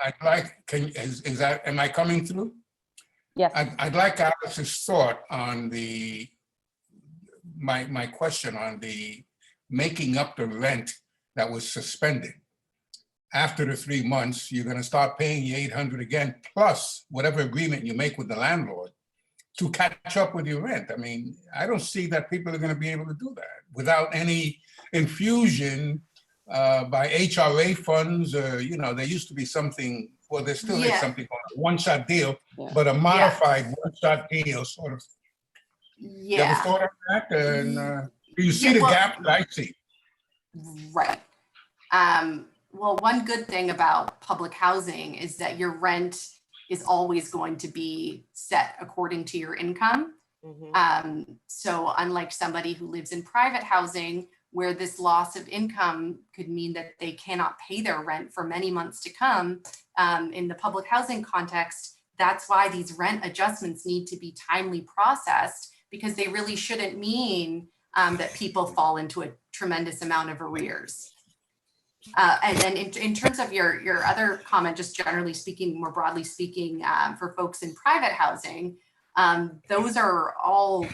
Am I coming through? Yes. I'd like Alex's thought on my question on the making up the rent that was suspended. After the 3 months, you're going to start paying your $800 again, plus whatever agreement you make with the landlord to catch up with your rent. I mean, I don't see that people are going to be able to do that without any infusion by HRA funds. There used to be something, well, there still is something called a one-shot deal, but a modified one-shot deal sort of. You ever thought of that? And do you see the gap that I see? Right. Well, one good thing about public housing is that your rent is always going to be set according to your income. So unlike somebody who lives in private housing, where this loss of income could mean that they cannot pay their rent for many months to come, in the public housing context, that's why these rent adjustments need to be timely processed, because they really shouldn't mean that people fall into a tremendous amount of arrears. And then in terms of your other comment, just generally speaking, more broadly speaking, for folks in private housing, those are all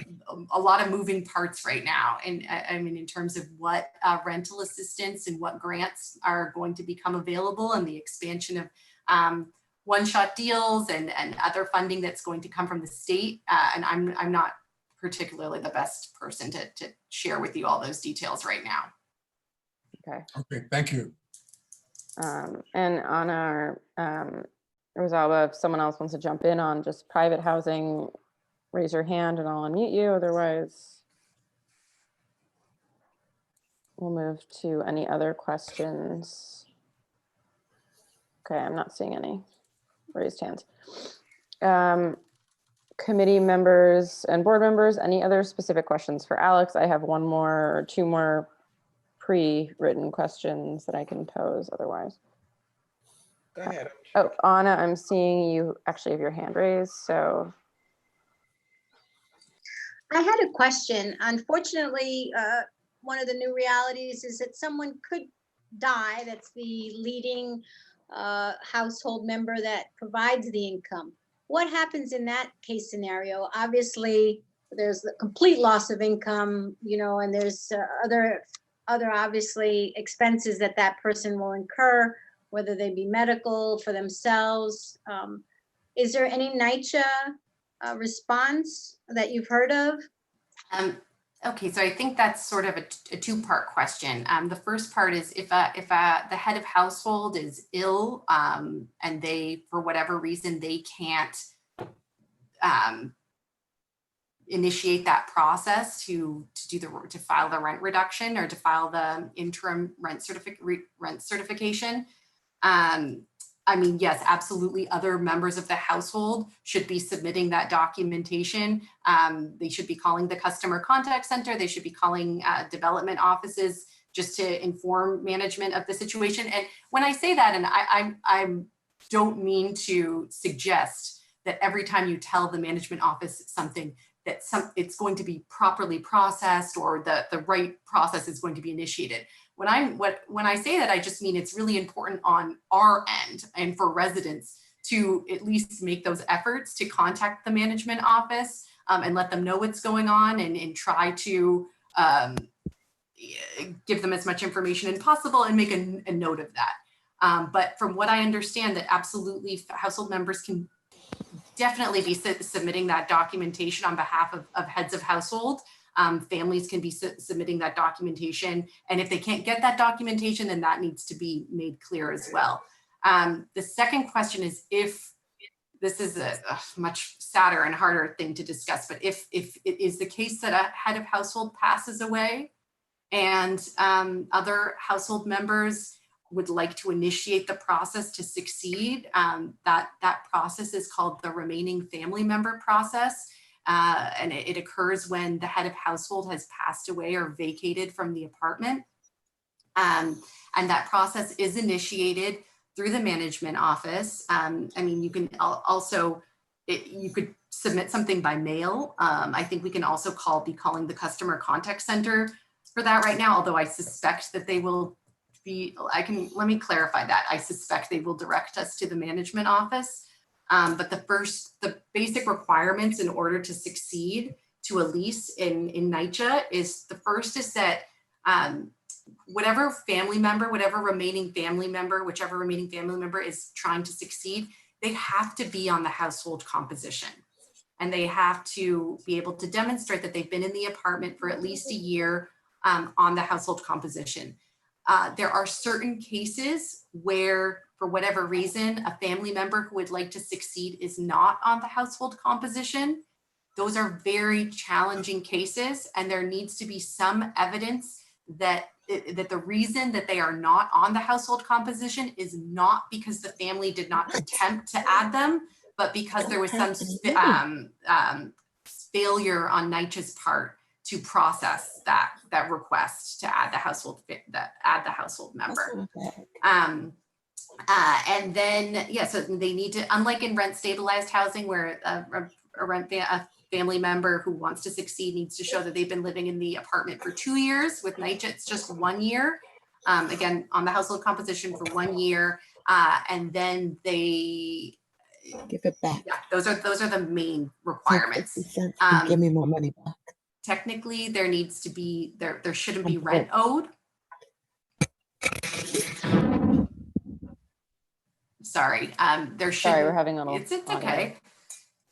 a lot of moving parts right now. And I mean, in terms of what rental assistance and what grants are going to become available, and the expansion of one-shot deals and other funding that's going to come from the state. And I'm not particularly the best person to share with you all those details right now. Okay, thank you. And on our Rosalba, if someone else wants to jump in on just private housing, raise your hand and I'll unmute you. Otherwise, we'll move to any other questions. Okay, I'm not seeing any raised hands. Committee members and board members, any other specific questions for Alex? I have one more or two more pre-written questions that I can pose otherwise. Go ahead. Oh, Anna, I'm seeing you actually have your hand raised, so. I had a question. Unfortunately, one of the new realities is that someone could die. That's the leading household member that provides the income. What happens in that case scenario? Obviously, there's the complete loss of income, and there's other obviously expenses that person will incur, whether they be medical for themselves. Is there any NYCHA response that you've heard of? Okay, so I think that's sort of a two-part question. The first part is if the head of household is ill, and they, for whatever reason, they can't initiate that process to file the rent reduction or to file the interim rent certification. I mean, yes, absolutely. Other members of the household should be submitting that documentation. They should be calling the customer contact center. They should be calling development offices just to inform management of the situation. And when I say that, and I don't mean to suggest that every time you tell the management office something, that it's going to be properly processed or the right process is going to be initiated. When I say that, I just mean it's really important on our end and for residents to at least make those efforts to contact the management office and let them know what's going on and try to give them as much information as possible and make a note of that. But from what I understand, that absolutely household members can definitely be submitting that documentation on behalf of heads of household. Families can be submitting that documentation. And if they can't get that documentation, then that needs to be made clear as well. The second question is, if this is a much sadder and harder thing to discuss, but if it is the case that a head of household passes away and other household members would like to initiate the process to succeed, that process is called the remaining family member process. And it occurs when the head of household has passed away or vacated from the apartment. And that process is initiated through the management office. I mean, you can also, you could submit something by mail. I think we can also be calling the customer contact center for that right now, although I suspect that they will let me clarify that. I suspect they will direct us to the management office. But the basic requirements in order to succeed to a lease in NYCHA is, the first is that whatever remaining family member is trying to succeed, they have to be on the household composition. And they have to be able to demonstrate that they've been in the apartment for at least a year on the household composition. There are certain cases where, for whatever reason, a family member who would like to succeed is not on the household composition. Those are very challenging cases, and there needs to be some evidence that the reason that they are not on the household composition is not because the family did not attempt to add them, but because there was some failure on NYCHA's part to process that request to add the household member. And then, so they need to, unlike in rent stabilized housing, where a family member who wants to succeed needs to show that they've been living in the apartment for 2 years. With NYCHA, it's just 1 year. Again, on the household composition for 1 year, and then they give it back. Yeah, those are the main requirements. Give me more money back. Technically, there needs to be there shouldn't be rent owed. Sorry, there should. Sorry, we're having a little. It's okay.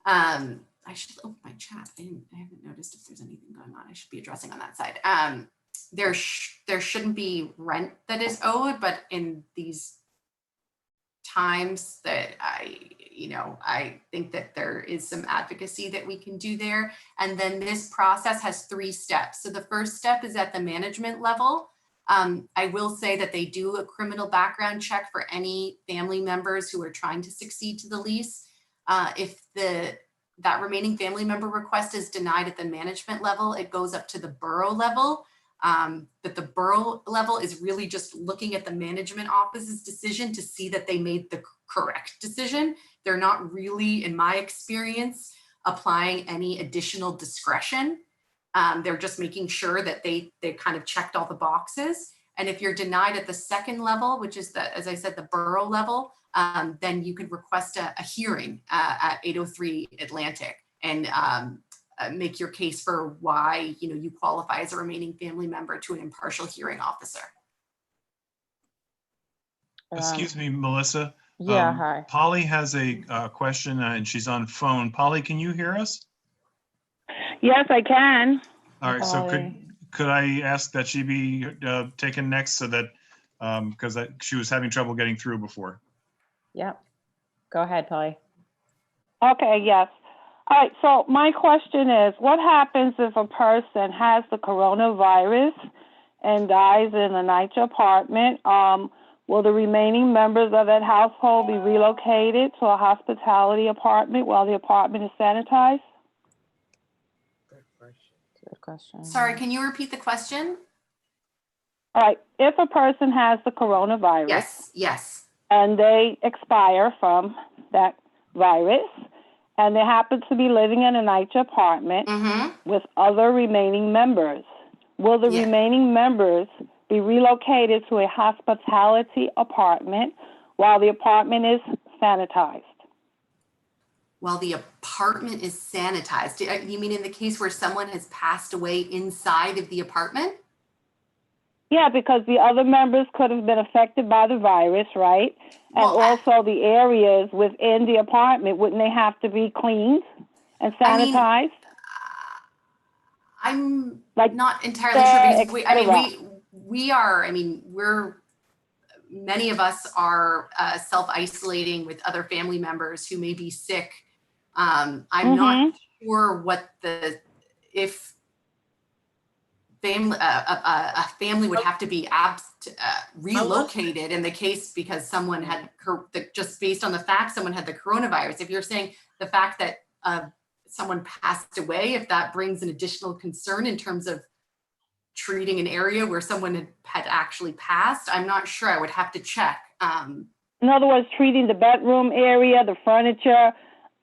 I should open my chat. I haven't noticed if there's anything going on. I should be addressing on that side. There shouldn't be rent that is owed, but in these times that I think that there is some advocacy that we can do there. And then this process has 3 steps. So the first step is at the management level. I will say that they do a criminal background check for any family members who are trying to succeed to the lease. If that remaining family member request is denied at the management level, it goes up to the borough level. But the borough level is really just looking at the management office's decision to see that they made the correct decision. They're not really, in my experience, applying any additional discretion. They're just making sure that they kind of checked all the boxes. And if you're denied at the second level, which is as I said, the borough level, then you could request a hearing at 803 Atlantic and make your case for why you qualify as a remaining family member to an impartial hearing officer. Excuse me, Melissa. Yeah, hi. Polly has a question and she's on phone. Polly, can you hear us? Yes, I can. All right, so Polly. could I ask that she be taken next, so that because she was having trouble getting through before. Yep. Go ahead, Polly. Okay, yes. All right, so my question is, what happens if a person has the coronavirus and dies in a NYCHA apartment? Will the remaining members of that household be relocated to a hospitality apartment while the apartment is sanitized? Good question. Good question. Sorry, can you repeat the question? All right, if a person has the coronavirus Yes. and they expire from that virus, and they happen to be living in a NYCHA apartment with other remaining members, will the Yeah. remaining members be relocated to a hospitality apartment while the apartment is sanitized? While the apartment is sanitized. You mean in the case where someone has passed away inside of the apartment? Yeah, because the other members could have been affected by the virus, right? And Well, also the areas within the apartment, wouldn't they have to be cleaned and I mean, sanitized? I'm Like not entirely sure because many of us are self-isolating with other family members who may be sick. I'm not sure if a family would have to be relocated in the case because someone had, just based on the fact someone had the coronavirus. If you're saying the fact that someone passed away, if that brings an additional concern in terms of treating an area where someone had actually passed, I'm not sure. I would have to check. In other words, treating the bedroom area, the furniture,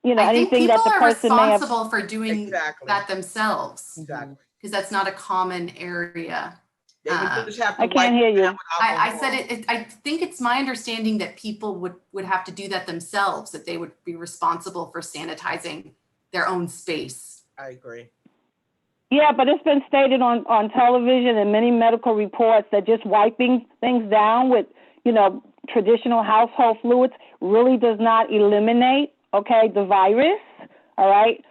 I think anything that people the are person may have. responsible for doing that themselves. Exactly. Because that's not a common area. They would just have to I can't hear you. I said I think it's my understanding that people would have to do that themselves, that they would be responsible for sanitizing their own space. I agree. Yeah, but it's been stated on television and many medical reports that just wiping things down with, traditional household fluids really does not eliminate, the virus, all right?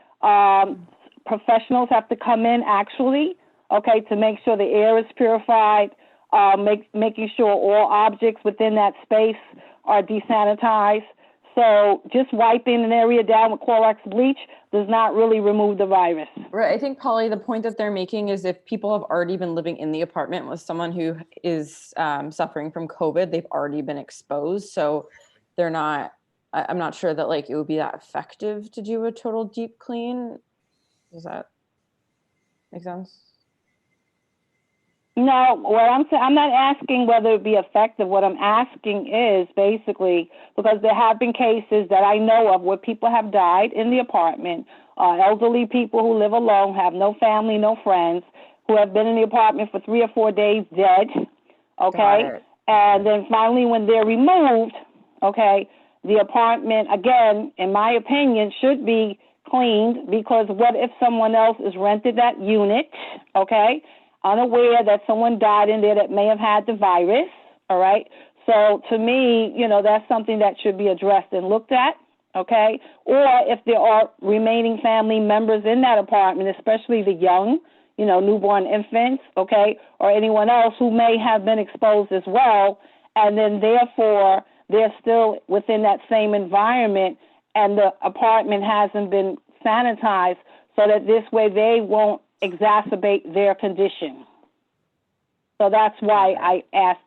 Professionals have to come in actually, to make sure the air is purified, making sure all objects within that space are desanitized. So just wiping an area down with Clorox bleach does not really remove the virus. Right. I think, Polly, the point that they're making is if people have already been living in the apartment with someone who is suffering from COVID, they've already been exposed. So they're not, I'm not sure that it would be that effective to do a total deep clean. Does that make sense? No, what I'm saying, I'm not asking whether it be effective. What I'm asking is basically because there have been cases that I know of where people have died in the apartment, elderly people who live alone, have no family, no friends, who have been in the apartment for 3 or 4 days dead, okay? And then finally when they're removed, the apartment, again, in my opinion, should be cleaned because what if someone else is rented that unit, unaware that someone died in there that may have had the virus, all right? So to me, that's something that should be addressed and looked at, okay? Or if there are remaining family members in that apartment, especially the young, newborn infants, or anyone else who may have been exposed as well, and then therefore they're still within that same environment and the apartment hasn't been sanitized so that this way they won't exacerbate their condition. So that's why I asked.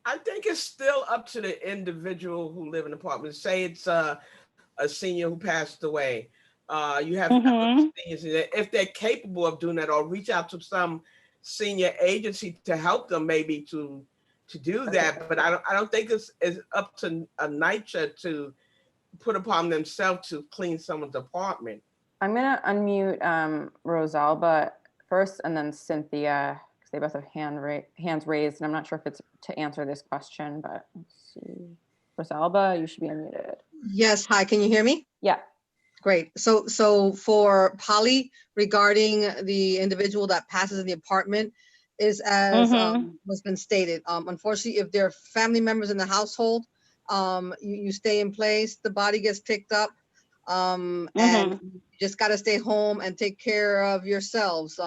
I think it's still up to the individual who live in an apartment. Say it's a senior who passed away. You have other seniors, if they're capable of doing that, or reach out to some senior agency to help them maybe to do that. But I don't think it's up to a NYCHA to put upon themselves to clean someone's apartment. I'm going to unmute Rosalba first and then Cynthia, because they both have hands raised. And I'm not sure if it's to answer this question, but let's see. Rosalba, you should be unmuted. Yes. Hi, can you hear me? Yeah. Great. So for Polly, regarding the individual that passes in the apartment, is as what's been stated. Unfortunately, if there are family members in the household, you stay in place, the body gets picked up, and you just got to stay home and take care of yourselves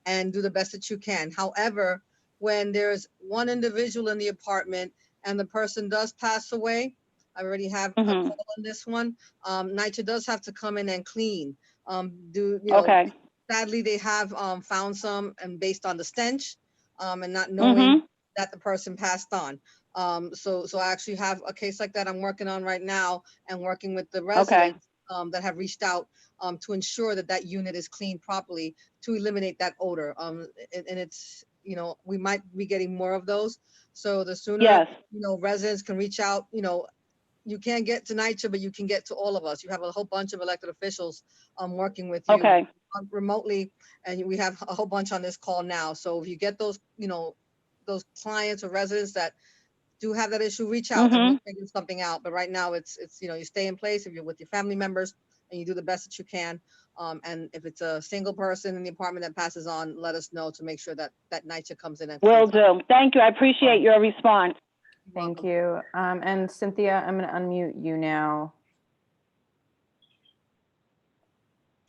and do the best that you can. However, when there's one individual in the apartment and the person does pass away, I already have a Mhm. call on this one. NYCHA does have to come in and clean. Okay. Sadly, they have found some, and based on the stench, and not knowing Mhm. that the person passed on. So I actually have a case like that I'm working on right now, and working with the Okay. residents that have reached out to ensure that that unit is cleaned properly to eliminate that odor. And it's, we might be getting more of those. So the sooner, Yes. residents can reach out, you can't get to NYCHA, but you can get to all of us. You have a whole bunch of elected officials working with you Okay. remotely, and we have a whole bunch on this call now. So if you get those, those clients or residents that do have that issue, reach out and we'll Mhm. figure something out. But right now it's, you stay in place if you're with your family members and you do the best that you can. And if it's a single person in the apartment that passes on, let us know to make sure that NYCHA comes in and Will cleans up. do. Thank you. I appreciate your response. You're Thank welcome. you. And Cynthia, I'm going to unmute you now.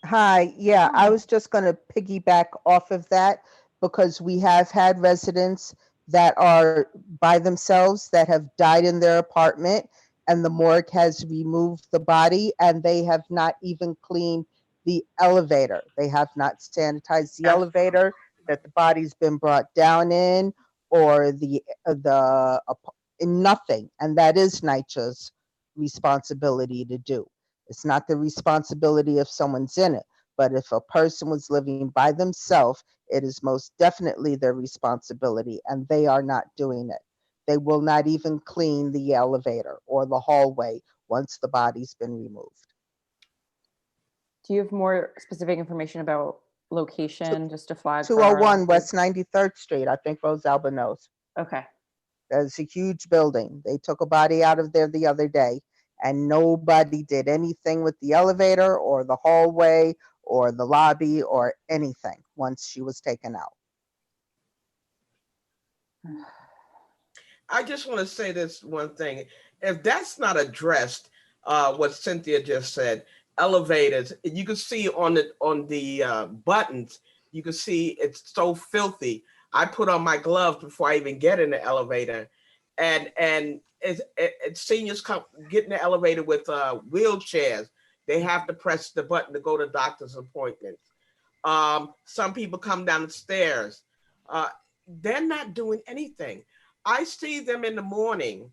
Hi, yeah, I was just going to piggyback off of that because we have had residents that are by themselves that have died in their apartment, and the morgue has removed the body and they have not even cleaned the elevator. They have not sanitized the elevator that the body's been brought down in, or nothing. And that is NYCHA's responsibility to do. It's not the responsibility if someone's in it, but if a person was living by themselves, it is most definitely their responsibility, and they are not doing it. They will not even clean the elevator or the hallway once the body's been removed. Do you have more specific information about location, just to flag for 201 our... West 93rd Street, I think Rosalba knows. Okay. That's a huge building. They took a body out of there the other day, and nobody did anything with the elevator or the hallway or the lobby or anything once she was taken out. I just want to say this one thing. If that's not addressed, what Cynthia just said, elevators, you can see on the buttons, you can see it's so filthy. I put on my gloves before I even get in the elevator, and it's seniors come get in the elevator with wheelchairs. They have to press the button to go to doctor's appointments. Some people come down the stairs. They're not doing anything. I see them in the morning.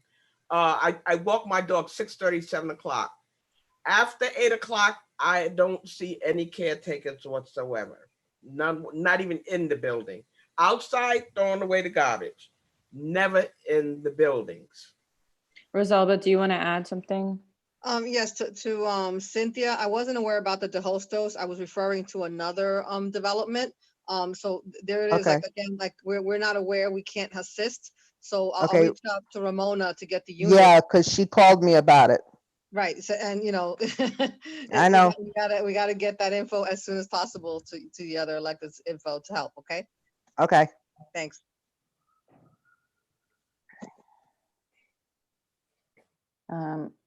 I walk my dog 6:30, 7 o'clock. After 8 o'clock, I don't see any caretakers whatsoever. None, not even in the building. Outside, throwing away the garbage. Never in the buildings. Rosalba, do you want to add something? Yes, to Cynthia, I wasn't aware about the De Hostos. I was referring to another development. So there it is. Okay. Like again, like we're not aware, we can't assist. So I'll Okay. reach out to Ramona to get the unit. Yeah, because she called me about it. Right. So, and I know. we gotta get that info as soon as possible to the other electeds info to help. Okay. Okay. Thanks.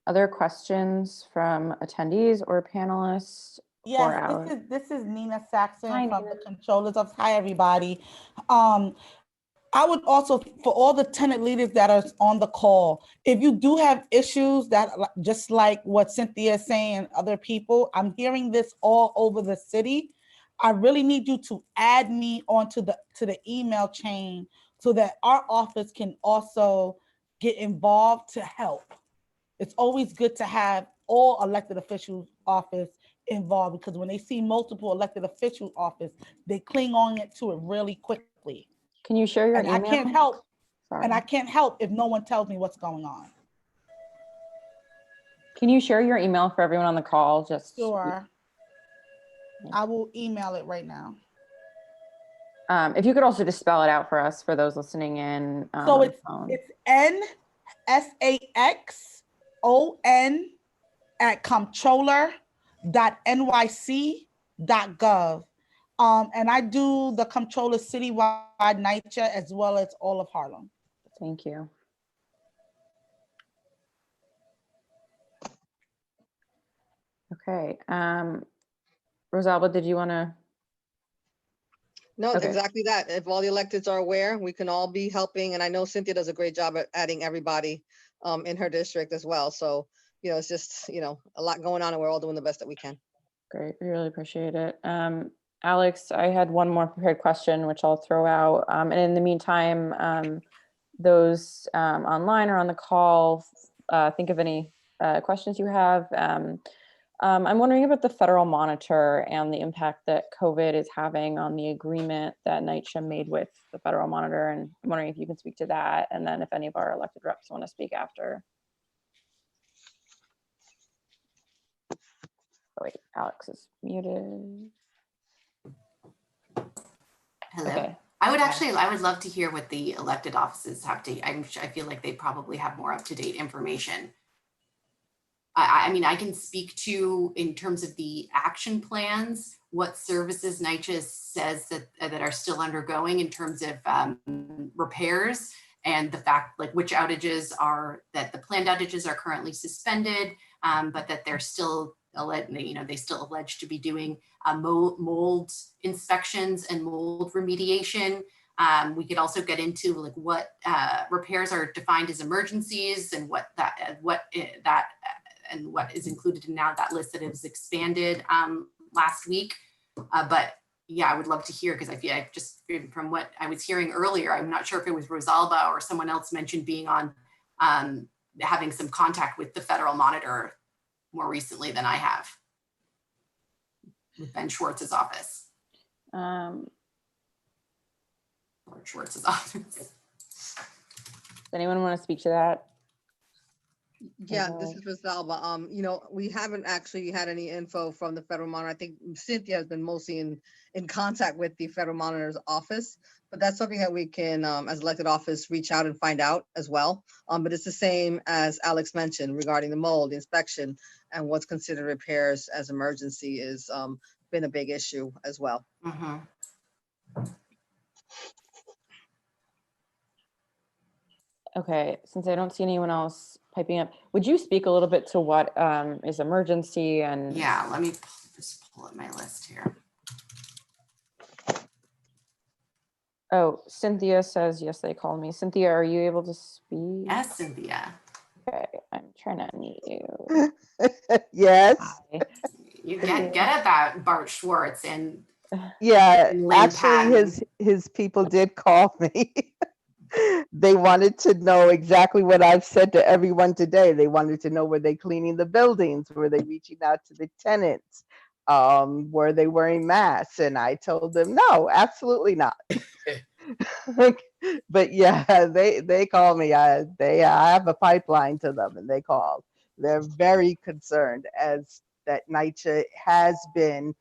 Other questions from attendees or panelists? for Yes, Alex? this is Nina Saxon Hi, from Nina. the Controllers Office. Hi, everybody. I would also, for all the tenant leaders that are on the call, if you do have issues that, just like what Cynthia is saying and other people, I'm hearing this all over the city. I really need you to add me onto the email chain so that our office can also get involved to help. It's always good to have all elected officials' office involved, because when they see multiple elected officials' office, they cling on to it really quickly. Can you share your And email? I can't help. Sorry. And I can't help if no one tells me what's going on. Can you share your email for everyone on the call? Just Sure. I will email it right now. If you could also just spell it out for us, for those listening in. So on the phone. it's NSAXON at comptroller.nyc.gov. And I do the Comptroller Citywide NYCHA as well as all of Harlem. Thank you. Okay. Rosalba, did you want to? No, Okay. exactly that. If all the electeds are aware, we can all be helping. And I know Cynthia does a great job at adding everybody in her district as well. So, it's just, a lot going on and we're all doing the best that we can. Great, we really appreciate it. Alex, I had one more prepared question, which I'll throw out. And in the meantime, those online or on the call, think of any questions you have. I'm wondering about the federal monitor and the impact that COVID is having on the agreement that NYCHA made with the federal monitor. And I'm wondering if you can speak to that. And then if any of our elected reps want to speak after. Oh, wait, Alex is muted. Hello. Okay. I would love to hear what the elected offices have to, I feel like they probably have more up-to-date information. I mean, I can speak to, in terms of the action plans, what services NYCHA says that are still undergoing in terms of repairs, and the fact, like, which outages are, that the planned outages are currently suspended, but that they're still, they still allege to be doing mold inspections and mold remediation. We could also get into like what repairs are defined as emergencies and what is included in now that list that is expanded last week. But yeah, I would love to hear, because I feel like just from what I was hearing earlier, I'm not sure if it was Rosalba or someone else mentioned being on having some contact with the federal monitor more recently than I have with Ben Schwartz's office. Or Schwartz's office. Does anyone want to speak to that? Yeah, this is Rosalba. We haven't actually had any info from the federal monitor. I think Cynthia has been mostly in contact with the federal monitor's office, but that's something that we can, as elected office, reach out and find out as well. But it's the same as Alex mentioned regarding the mold, the inspection, and what's considered repairs as emergency is been a big issue as well. Mm-hmm. Okay, since I don't see anyone else piping up, would you speak a little bit to what is emergency and? Yeah, let me just pull up my list here. Oh, Cynthia says, yes, they called me. Cynthia, are you able to speak? Yes, Cynthia. Okay, I'm trying to unmute you. Yes. Hi. You get about Bart Schwartz and Yeah, and Lynn actually Patton. his people did call me. They wanted to know exactly what I've said to everyone today. They wanted to know, were they cleaning the buildings? Were they reaching out to the tenants? Were they wearing masks? And I told them, no, absolutely not. But yeah, they call me. I have a pipeline to them, and they called. They're very concerned as that NYCHA has been,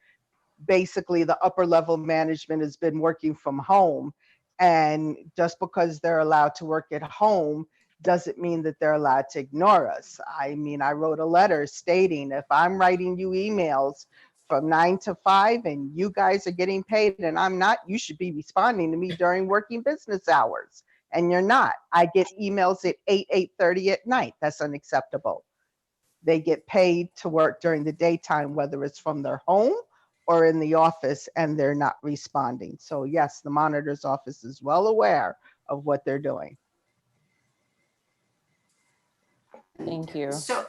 basically the upper level management has been working from home. And just because they're allowed to work at home doesn't mean that they're allowed to ignore us. I mean, I wrote a letter stating, if I'm writing you emails from 9 to 5 and you guys are getting paid and I'm not, you should be responding to me during working business hours. And you're not. I get emails at 8:30 at night. That's unacceptable. They get paid to work during the daytime, whether it's from their home or in the office, and they're not responding. So yes, the monitor's office is well aware of what they're doing. Thank you. So,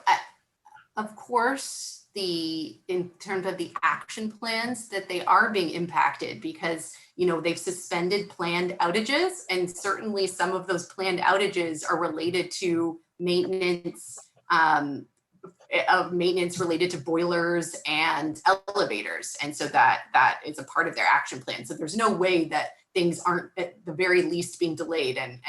of course, in terms of the action plans, that they are being impacted because, they've suspended planned outages, and certainly some of those planned outages are related to maintenance, related to boilers and elevators. And so that is a part of their action plan. So there's no way that things aren't at the very least being delayed and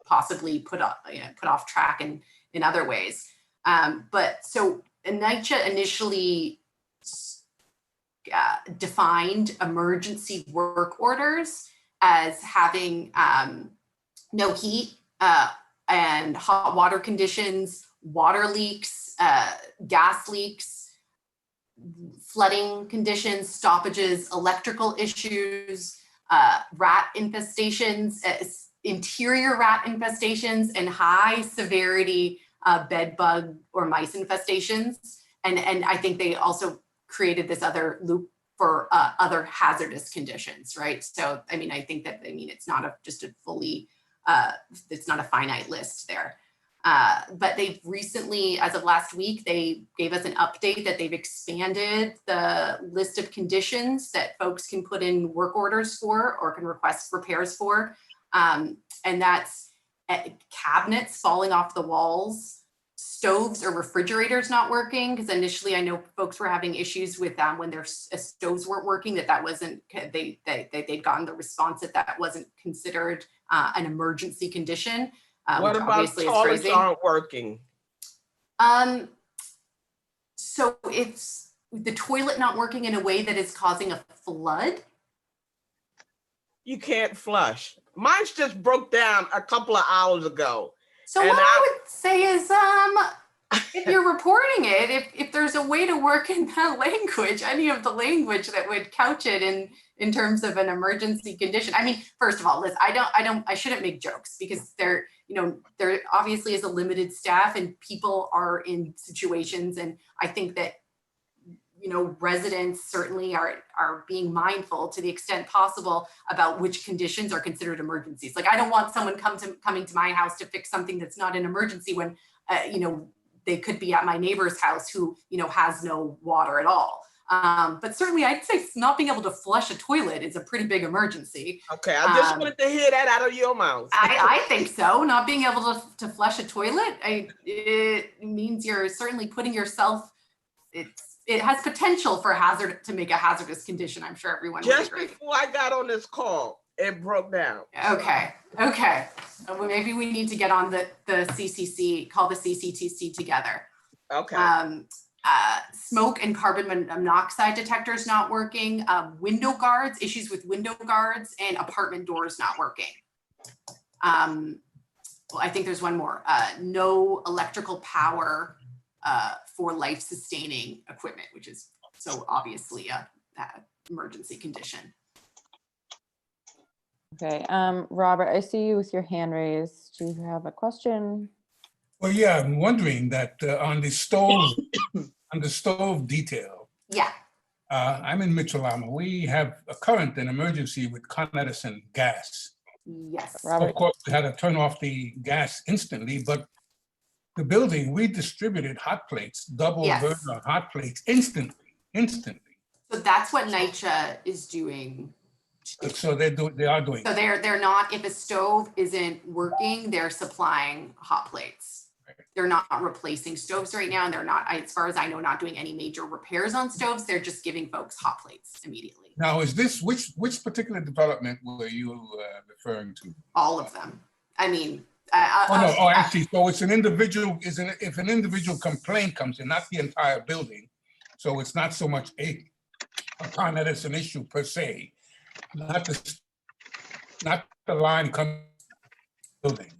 possibly put off track in other ways. But so NYCHA initially defined emergency work orders as having no heat and hot water conditions, water leaks, gas leaks, flooding conditions, stoppages, electrical issues, rat infestations, interior rat infestations, and high severity bed bug or mice infestations. And I think they also created this other loop for other hazardous conditions, right? So, I think it's not just a fully it's not a finite list there. But they've recently, as of last week, they gave us an update that they've expanded the list of conditions that folks can put in work orders for or can request repairs for. And that's cabinets falling off the walls, stoves or refrigerators not working, because initially I know folks were having issues with when their stoves weren't working, that wasn't, they'd gotten the response that wasn't considered an emergency condition. What Which about obviously is toilets crazy. aren't working? So it's the toilet not working in a way that is causing a flood. You can't flush. Mine's just broke down a couple of hours ago. So what I would say is, if you're reporting it, if there's a way to work in that language, any of the language that would couch it in terms of an emergency condition. I mean, first of all, Liz, I shouldn't make jokes because there obviously is a limited staff and people are in situations, and I think that residents certainly are being mindful to the extent possible about which conditions are considered emergencies. Like, I don't want someone coming to my house to fix something that's not an emergency when they could be at my neighbor's house who has no water at all. But certainly I'd say not being able to flush a toilet is a pretty big emergency. Okay, I just wanted to hear that out of your mouth. I think so. Not being able to flush a toilet, it means you're certainly putting yourself, it has potential for to make a hazardous condition. I'm sure everyone would Just agree. before I got on this call, it broke down. Okay. Well, maybe we need to get on the CCC, call the CCTC together. Okay. Smoke and carbon monoxide detectors not working, window guards, issues with window guards, and apartment doors not working. Well, I think there's one more. No electrical power for life-sustaining equipment, which is so obviously a emergency condition. Okay, Robert, I see you with your hand raised. Do you have a question? Well, yeah, I'm wondering that on the stove detail. Yeah. I'm in Mitchell-Lama. We have a current and emergency with Con Edison gas. Yes. Robert. Of course, we had to turn off the gas instantly, but the building, we distributed hot plates, double burner hot plates instantly. So that's what NYCHA is doing. So they are doing. So they're not, if a stove isn't working, they're supplying hot plates. They're not replacing stoves right now, and they're not, as far as I know, not doing any major repairs on stoves. They're just giving folks hot plates immediately. Now, is this, which particular development were you referring to? All of them. I mean, I see. So it's an individual, if an individual complaint comes in, not the entire building, so it's not so much a Con Edison issue per se, not the line coming building.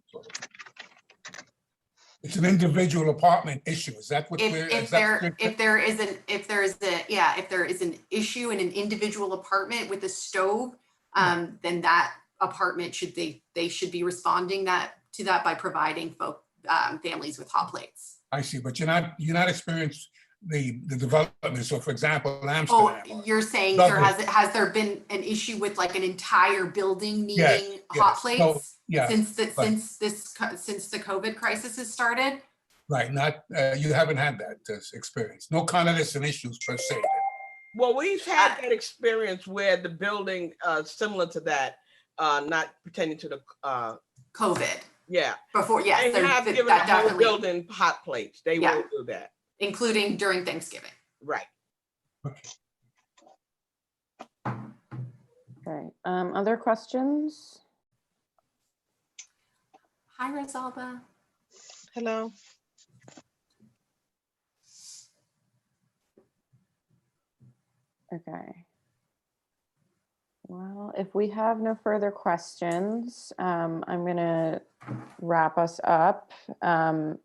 It's an individual apartment issue. Is that what we're? If there is an issue in an individual apartment with a stove, then that apartment should be responding to that by providing families with hot plates. I see, but you're not experienced the development. So, for example, Amsterdam. Oh, you're saying has there been an issue with like an entire building needing hot plates? So, yeah, since the COVID crisis has started? Right, you haven't had that experience. No Con Edison issues per se. Well, we've had that experience where the building similar to that, not pertaining to the COVID. Yeah. Before, yes. They have given the whole building hot plates. They will do that. Including during Thanksgiving. Right. Okay, other questions? Hi, Rosalba. Hello. Okay. Well, if we have no further questions, I'm going to wrap us up and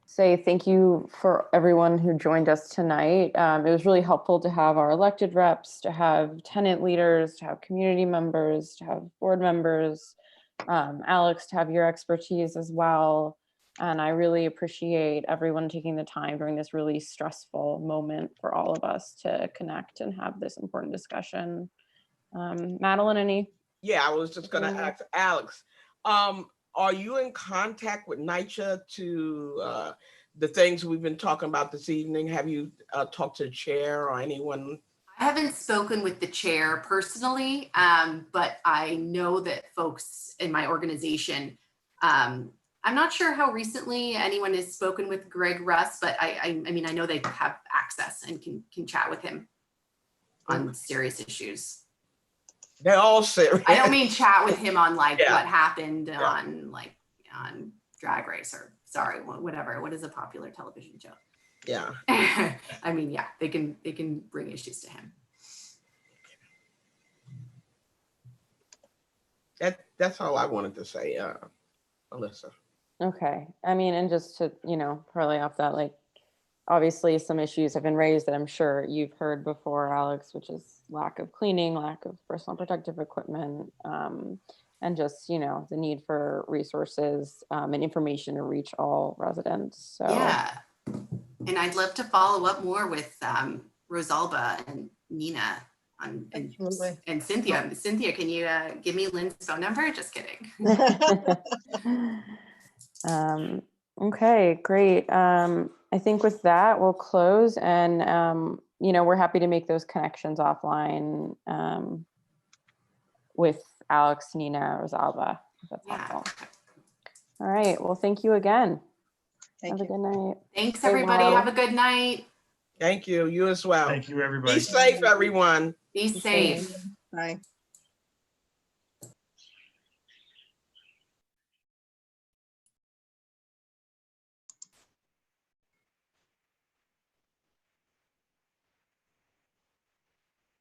say thank you for everyone who joined us tonight. It was really helpful to have our elected reps, to have tenant leaders, to have community members, to have board members, Alex, to have your expertise as well. And I really appreciate everyone taking the time during this really stressful moment for all of us to connect and have this important discussion. Madeline, any? Yeah, I was just gonna Mhm. ask Alex, are you in contact with NYCHA to the things we've been talking about this evening? Have you talked to the chair or anyone? I haven't spoken with the chair personally, but I know that folks in my organization, I'm not sure how recently anyone has spoken with Greg Russ, but I mean, I know they have access and can chat with him on serious issues. They're all serious. I don't mean chat with him on like Yeah. what happened Yeah. on Drag Race or sorry, whatever. What is a popular television show? Yeah. I mean, yeah, they can bring issues to him. That's all I wanted to say, Alyssa. Okay. I mean, and just to, parlay off that, like, obviously some issues have been raised that I'm sure you've heard before, Alex, which is lack of cleaning, lack of personal protective equipment, and just, the need for resources and information to reach all residents. So Yeah. And I'd love to follow up more with Rosalba and Nina and Cynthia. Cynthia, can you give me Lynn's phone number? Just kidding. Okay, great. I think with that, we'll close and, we're happy to make those connections offline with Alex, Nina, Rosalba. If that's helpful. All right. Well, thank you again. Have a good night. Thanks, everybody. Have a good night. Thank you. You as well. Thank you, everybody. Be safe, everyone. Be safe. Bye.